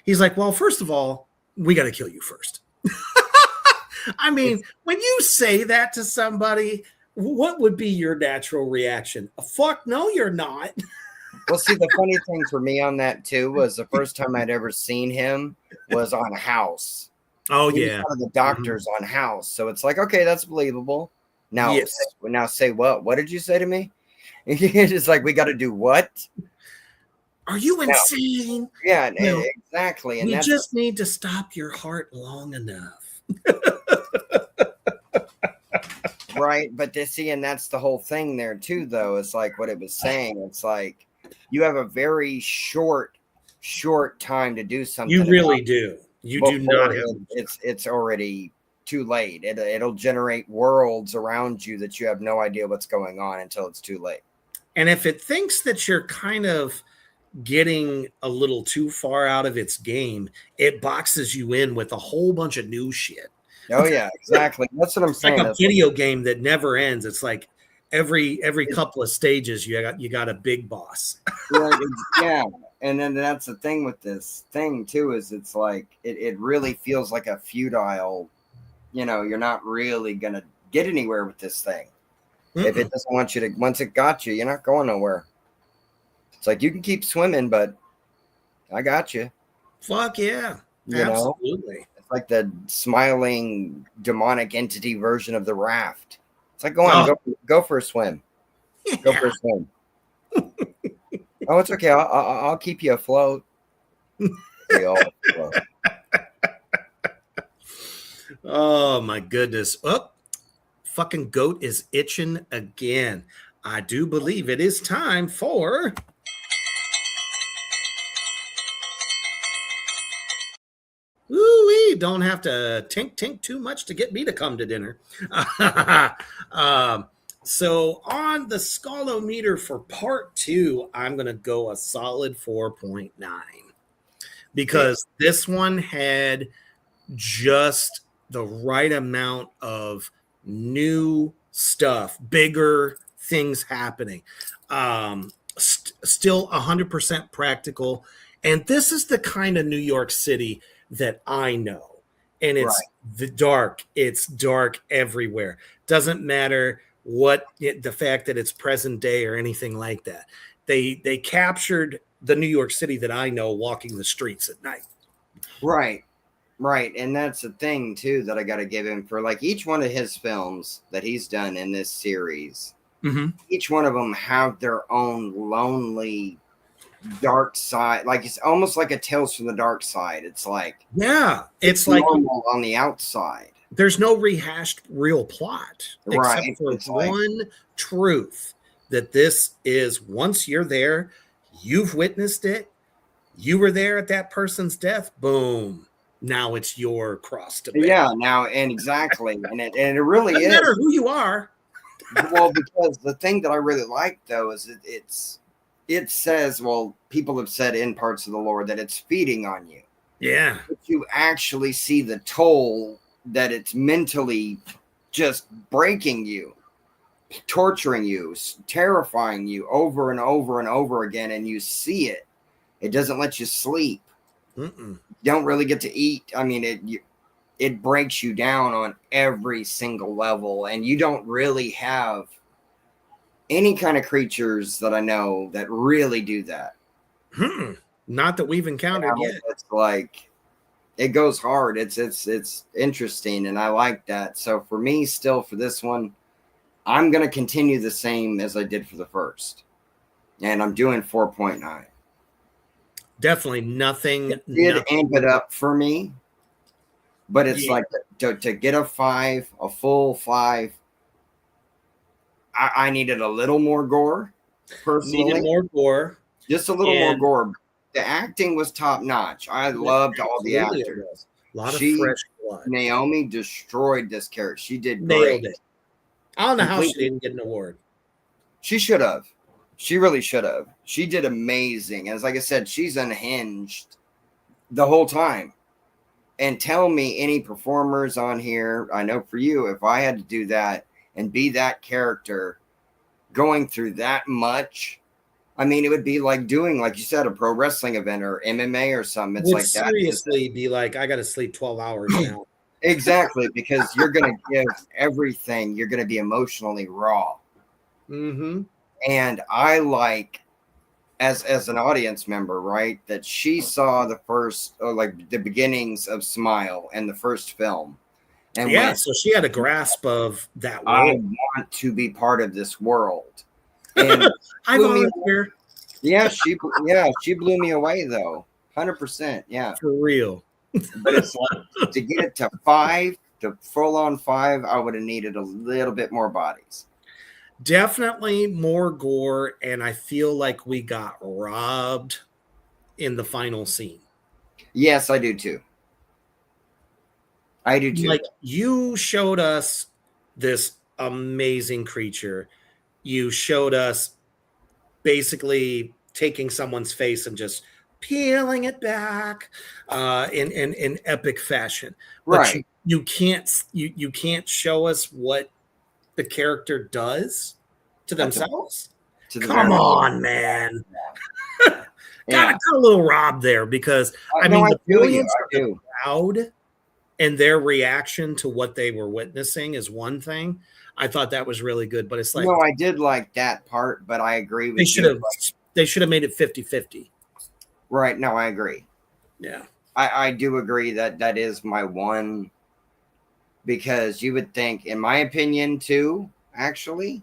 Speaker 2: He's like, well, first of all, we got to kill you first. I mean, when you say that to somebody, what would be your natural reaction? Fuck no, you're not.
Speaker 3: Well, see, the funny thing for me on that too was the first time I'd ever seen him was on House.
Speaker 2: Oh
Speaker 3: He was
Speaker 2: yeah,
Speaker 3: one of the doctors on House. So it's like, okay, that's believable. Now,
Speaker 2: Yes.
Speaker 3: now say what? What did you say to me? It's like, we got to do what?
Speaker 2: Are you
Speaker 3: No.
Speaker 2: insane?
Speaker 3: Yeah,
Speaker 2: No.
Speaker 3: exactly. And
Speaker 2: We
Speaker 3: that's
Speaker 2: just need to stop your heart long enough.
Speaker 3: right. But to see, and that's the whole thing there too, though. It's like what it was saying. It's like you have a very short time to do something.
Speaker 2: You really
Speaker 3: about
Speaker 2: do. You
Speaker 3: it
Speaker 2: do not
Speaker 3: before
Speaker 2: have.
Speaker 3: it's already too late. It'll generate worlds around you that you have no idea what's going on until it's too late.
Speaker 2: And if it thinks that you're kind of getting a little too far out of its game, it boxes you in with a whole bunch of new shit.
Speaker 3: Oh yeah, exactly. That's what I'm
Speaker 2: It's like
Speaker 3: saying.
Speaker 2: a
Speaker 3: That's
Speaker 2: video game that never ends. It's like every couple of stages you got a big boss.
Speaker 3: yeah. And then that's the thing with this thing too, is it's like it really feels like a futile, you're not really gonna get anywhere with this thing. If it doesn't want you to, once it got you, you're not going nowhere. It's like you can keep swimming, but I got you.
Speaker 2: Fuck yeah.
Speaker 3: You know?
Speaker 2: Absolutely.
Speaker 3: It's like the smiling demonic entity version of the raft. It's like, go on, go for a swim. Go for a swim. Oh, it's okay. I'll keep you afloat. We all afloat.
Speaker 2: Oh my goodness. Oh, fucking goat is itching again. I do believe it is time for Ooh-wee, don't have to tink too much to get me to come to dinner. So on the Scalometer for part 2, I'm going to go a solid 4.9 because this one had just the right amount of new stuff, bigger things happening. Still 100% practical. And this is the kind of New York City that I know. And it's it's dark everywhere. Doesn't matter the fact that it's present day or anything like that. They captured the New York City that I know walking the streets at night.
Speaker 3: Right. And that's the thing too that I got to give him for, like, each one of his films that he's done in this series. Each one of them have their own lonely dark side. Like, it's almost like a Tales from the Dark Side. It's like,
Speaker 2: it's like
Speaker 3: normal on the outside.
Speaker 2: There's no rehashed real plot, except for
Speaker 3: It's
Speaker 2: one truth that this is, once you're there, you've witnessed it, you were there at that person's death, boom, now it's your cross to bear.
Speaker 3: Yeah, now, and exactly, and it really
Speaker 2: Doesn't
Speaker 3: is.
Speaker 2: matter who you are.
Speaker 3: Well, because the thing that I really like though is it says, well, people have said in parts of the lore that it's feeding on you.
Speaker 2: Yeah,
Speaker 3: but you actually see the toll that it's mentally just breaking you, torturing you, terrifying you over and over and over again, and you see it. It doesn't let you sleep. You don't really get to eat. I mean, it breaks you down on every single level, and you don't really have any kind of creatures that I know that really do that.
Speaker 2: Not that we've encountered yet.
Speaker 3: It's like, it goes hard. It's interesting, and I like that. So for me, still for this one, I'm going to continue the same as I did for the first, and I'm doing 4.9.
Speaker 2: Definitely nothing.
Speaker 3: It did amp it up for me, but it's like to get a 5, a full 5. I needed a little more gore. Personally,
Speaker 2: needed more gore,
Speaker 3: just a little more gore. The acting was top notch. I loved all the actors.
Speaker 2: A lot of fresh blood.
Speaker 3: Naomi destroyed this character. She did
Speaker 2: Nailed
Speaker 3: great.
Speaker 2: it. I don't know how she
Speaker 3: Completely.
Speaker 2: didn't get an award.
Speaker 3: She should have. She really should have. She did amazing. As like I said, she's unhinged the whole time. And tell me any performers on here, I know for you, if I had to do that and be that character going through that much, I mean, it would be like doing, like you said, a pro wrestling event or MMA or something. It's
Speaker 2: Would
Speaker 3: like that.
Speaker 2: seriously be like, I got to sleep 12 hours now.
Speaker 3: Exactly, because you're going to give everything. You're going to be emotionally raw.
Speaker 2: Mm-hmm.
Speaker 3: And I like, as an audience member, right, that she saw the first, like the beginnings of Smile and the first film. And
Speaker 2: Yeah,
Speaker 3: went,
Speaker 2: so she had a grasp of that
Speaker 3: I
Speaker 2: world.
Speaker 3: want to be part of this world. And
Speaker 2: I
Speaker 3: blew me
Speaker 2: volunteer.
Speaker 3: Yeah, she blew me away though. 100%. Yeah.
Speaker 2: For real.
Speaker 3: But it's like to get it to 5, to full on 5, I would have needed a little bit more bodies.
Speaker 2: Definitely more gore, and I feel like we got robbed in the final scene.
Speaker 3: Yes, I do too. I do too.
Speaker 2: Like, you showed us this amazing creature. You showed us basically taking someone's face and just peeling it back in epic fashion. But
Speaker 3: Right.
Speaker 2: you can't show us what the character does to themselves. Come on, man. Got a little robbed there, because I mean, the brilliance of the crowd and their reaction to what they were witnessing is one thing. I thought that was really good, but it's like,
Speaker 3: No, I did like that part, but I agree with you.
Speaker 2: They should have made it 50-50.
Speaker 3: Right. No, I agree.
Speaker 2: Yeah.
Speaker 3: I do agree that is my one, because you would think, in my opinion, too, actually,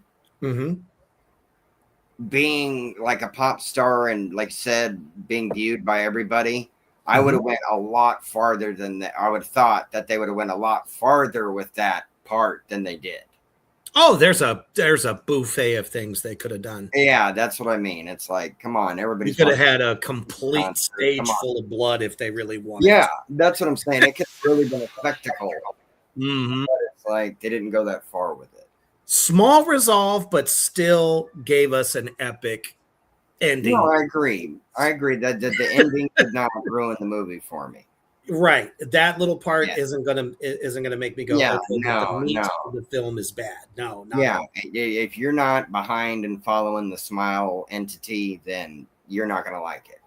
Speaker 3: being like a pop star and, like I said, being viewed by everybody, I would have went a lot farther than that. I would have thought that they would have went a lot farther with that part than they did.
Speaker 2: Oh, there's a buffet of things they could have done.
Speaker 3: Yeah, that's what I mean. It's like, come on, everybody.
Speaker 2: You could have had a complete stage full of blood if they really wanted.
Speaker 3: Yeah, that's what I'm saying. It could have really been a spectacle.
Speaker 2: Mm-hmm.
Speaker 3: But it's like they didn't go that far with it.
Speaker 2: Small resolve, but still gave us an epic ending.
Speaker 3: No, I agree. I agree that the ending did not ruin the movie for me.
Speaker 2: Right, that little part isn't gonna make me go.
Speaker 3: Yeah,
Speaker 2: okay,
Speaker 3: no,
Speaker 2: the meat
Speaker 3: no.
Speaker 2: of the film is bad. No, not
Speaker 3: Yeah, if you're not behind and following the Smile entity, then you're not gonna like it.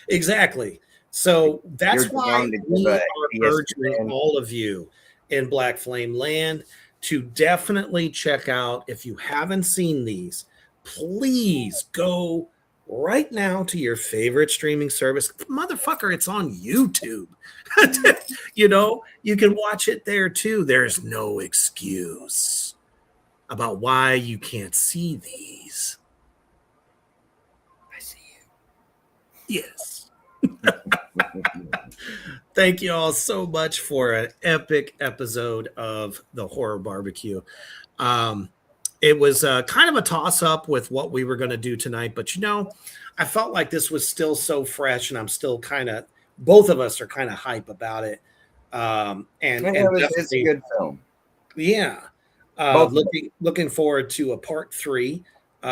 Speaker 2: Exactly. So that's
Speaker 3: You're
Speaker 2: why
Speaker 3: bound to give
Speaker 2: we
Speaker 3: a
Speaker 2: are urging all of you in Black Flame Land to definitely check out. If you haven't seen these, please go right now to your favorite streaming service. Motherfucker, it's on YouTube. You know, you can watch it there too. There's no excuse about why you can't see these. I see you. Yes. Thank you all so much for an epic episode of the Horror Barbecue. It was kind of a toss-up with what we were going to do tonight, but you know, I felt like this was still so fresh, and I'm still kind of, both of us are kind of hype about it.
Speaker 3: It's a good film.
Speaker 2: Yeah. Looking forward to a part 3.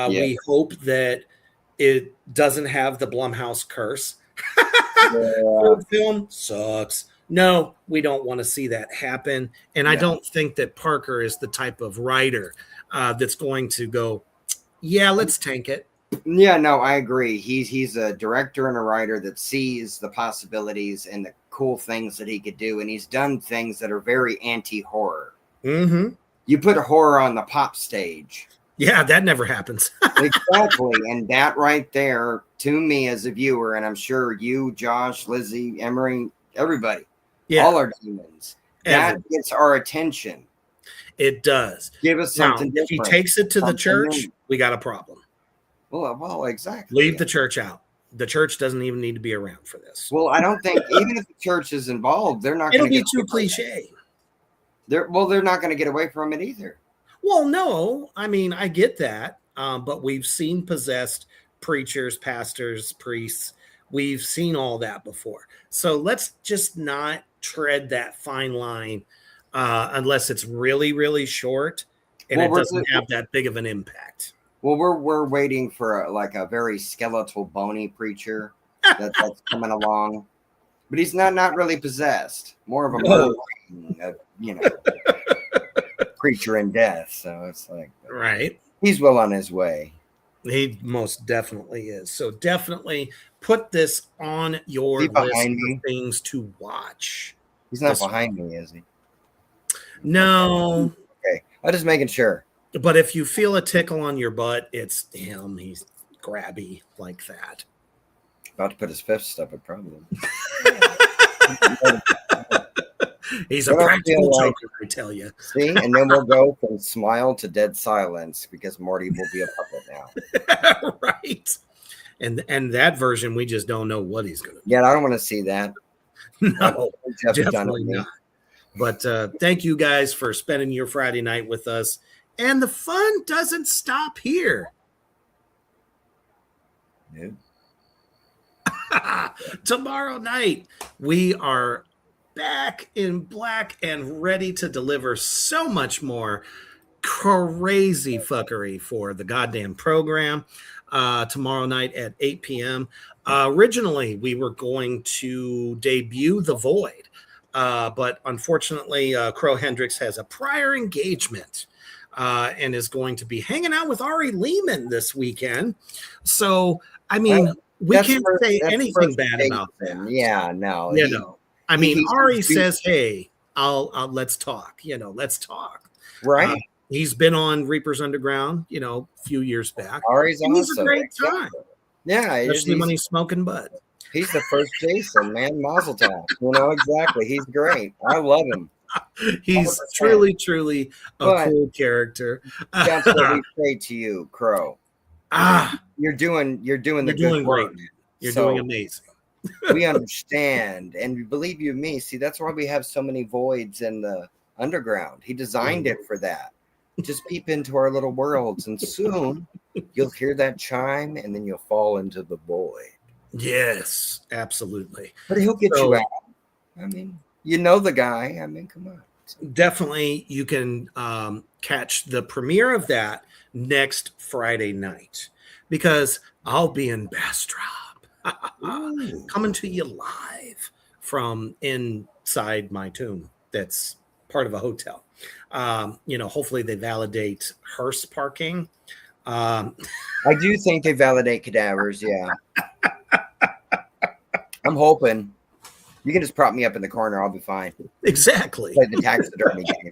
Speaker 2: We hope that it doesn't have the Blumhouse curse. Third film sucks. No, we don't want to see that happen. And I don't think that Parker is the type of writer that's going to go, yeah, let's tank it.
Speaker 3: Yeah, no, I agree. He's a director and a writer that sees the possibilities and the cool things that he could do. And he's done things that are very anti-horror.
Speaker 2: Mm-hmm.
Speaker 3: You put horror on the pop stage.
Speaker 2: Yeah, that never happens.
Speaker 3: Exactly. And that right there, to me as a viewer, and I'm sure you, Josh, Lizzie, Emery, everybody, all our demons, that gets our attention.
Speaker 2: It does.
Speaker 3: Give us something
Speaker 2: now, if he takes it to the church, we got a problem.
Speaker 3: Well, exactly.
Speaker 2: Leave the church out. The church doesn't even need to be around for this.
Speaker 3: Well, I don't think, even if the church is involved, they're not going to
Speaker 2: be too cliche.
Speaker 3: They're not going to get away from it either.
Speaker 2: Well, no, I mean, I get that. But we've seen possessed preachers, pastors, priests. We've seen all that before. So let's just not tread that fine line unless it's really, really short and
Speaker 3: Well,
Speaker 2: it doesn't have that big of an impact.
Speaker 3: Well, we're waiting for a very skeletal, bony preacher that's coming along, but he's not really possessed. More of a murdering, creature in death. So it's like,
Speaker 2: right,
Speaker 3: he's well on his way.
Speaker 2: He most definitely is. So definitely put this on your list of things to watch.
Speaker 3: He's not behind me, is he?
Speaker 2: No.
Speaker 3: Okay, I'm just making sure.
Speaker 2: But if you feel a tickle on your butt, it's him. He's grabby like that.
Speaker 3: About to put his fist up, probably.
Speaker 2: He's a practical joker, I tell you.
Speaker 3: See, and then we'll go from smile to dead silence because Morty will be a puppet now.
Speaker 2: Right. And that version, we just don't know what he's going to do.
Speaker 3: Yeah, I don't want to see that.
Speaker 2: No, definitely not. But thank you guys for spending your Friday night with us. And the fun doesn't stop here.
Speaker 3: Yeah.
Speaker 2: Tomorrow night, we are back in black and ready to deliver so much more crazy fuckery for the goddamn program. Tomorrow night at 8 p.m. Originally, we were going to debut The Void. But unfortunately, Crow Hendricks has a prior engagement and is going to be hanging out with Ari Lehman this weekend. So, I mean, we can't say anything bad about that.
Speaker 3: Yeah, no.
Speaker 2: I mean, Ari says, hey, I'll let's talk, let's talk.
Speaker 3: Right.
Speaker 2: He's been on Reapers Underground, a few years back.
Speaker 3: Ari's awesome.
Speaker 2: He's a great time.
Speaker 3: Yeah.
Speaker 2: Especially when he's smoking bud.
Speaker 3: He's the first Jason, man. Mazel tov. Exactly. He's great. I love him.
Speaker 2: He's 100%. truly a cool character.
Speaker 3: That's what we say to you, Crow. You're doing the good work.
Speaker 2: Great. You're doing amazing.
Speaker 3: We understand, and believe you me, see, that's why we have so many voids in the underground. He designed it for that. Just peep into our little worlds, and soon you'll hear that chime, and then you'll fall into the void.
Speaker 2: Yes, absolutely.
Speaker 3: But he'll get you out. I mean, the guy. I mean, come on.
Speaker 2: Definitely, you can catch the premiere of that next Friday night because I'll be in Bastrop. Coming to you live from inside my tomb that's part of a hotel. Hopefully they validate hearse parking.
Speaker 3: I do think they validate cadavers, yeah. I'm hoping. You can just prop me up in the corner, I'll be fine.
Speaker 2: Exactly.
Speaker 3: Play the taxidermy game.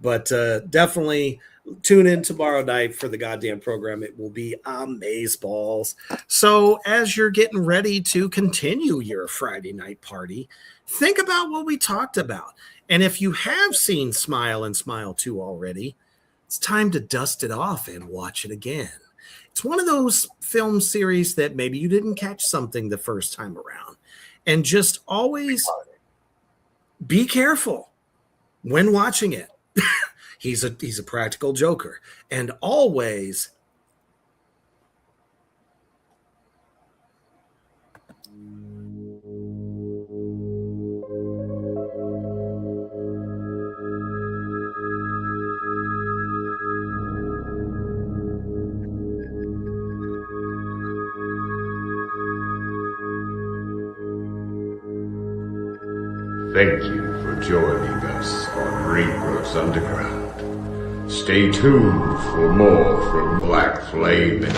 Speaker 2: But definitely tune in tomorrow night for the goddamn program. It will be amazeballs. So as you're getting ready to continue your Friday night party, think about what we talked about. And if you have seen Smile and Smile 2 already, it's time to dust it off and watch it again. It's one of those film series that maybe you didn't catch something the first time around. And just always be careful when watching it. He's a practical joker. And always
Speaker 1: Thank you for joining us on Reapers Underground. Stay tuned for more from Black Flame and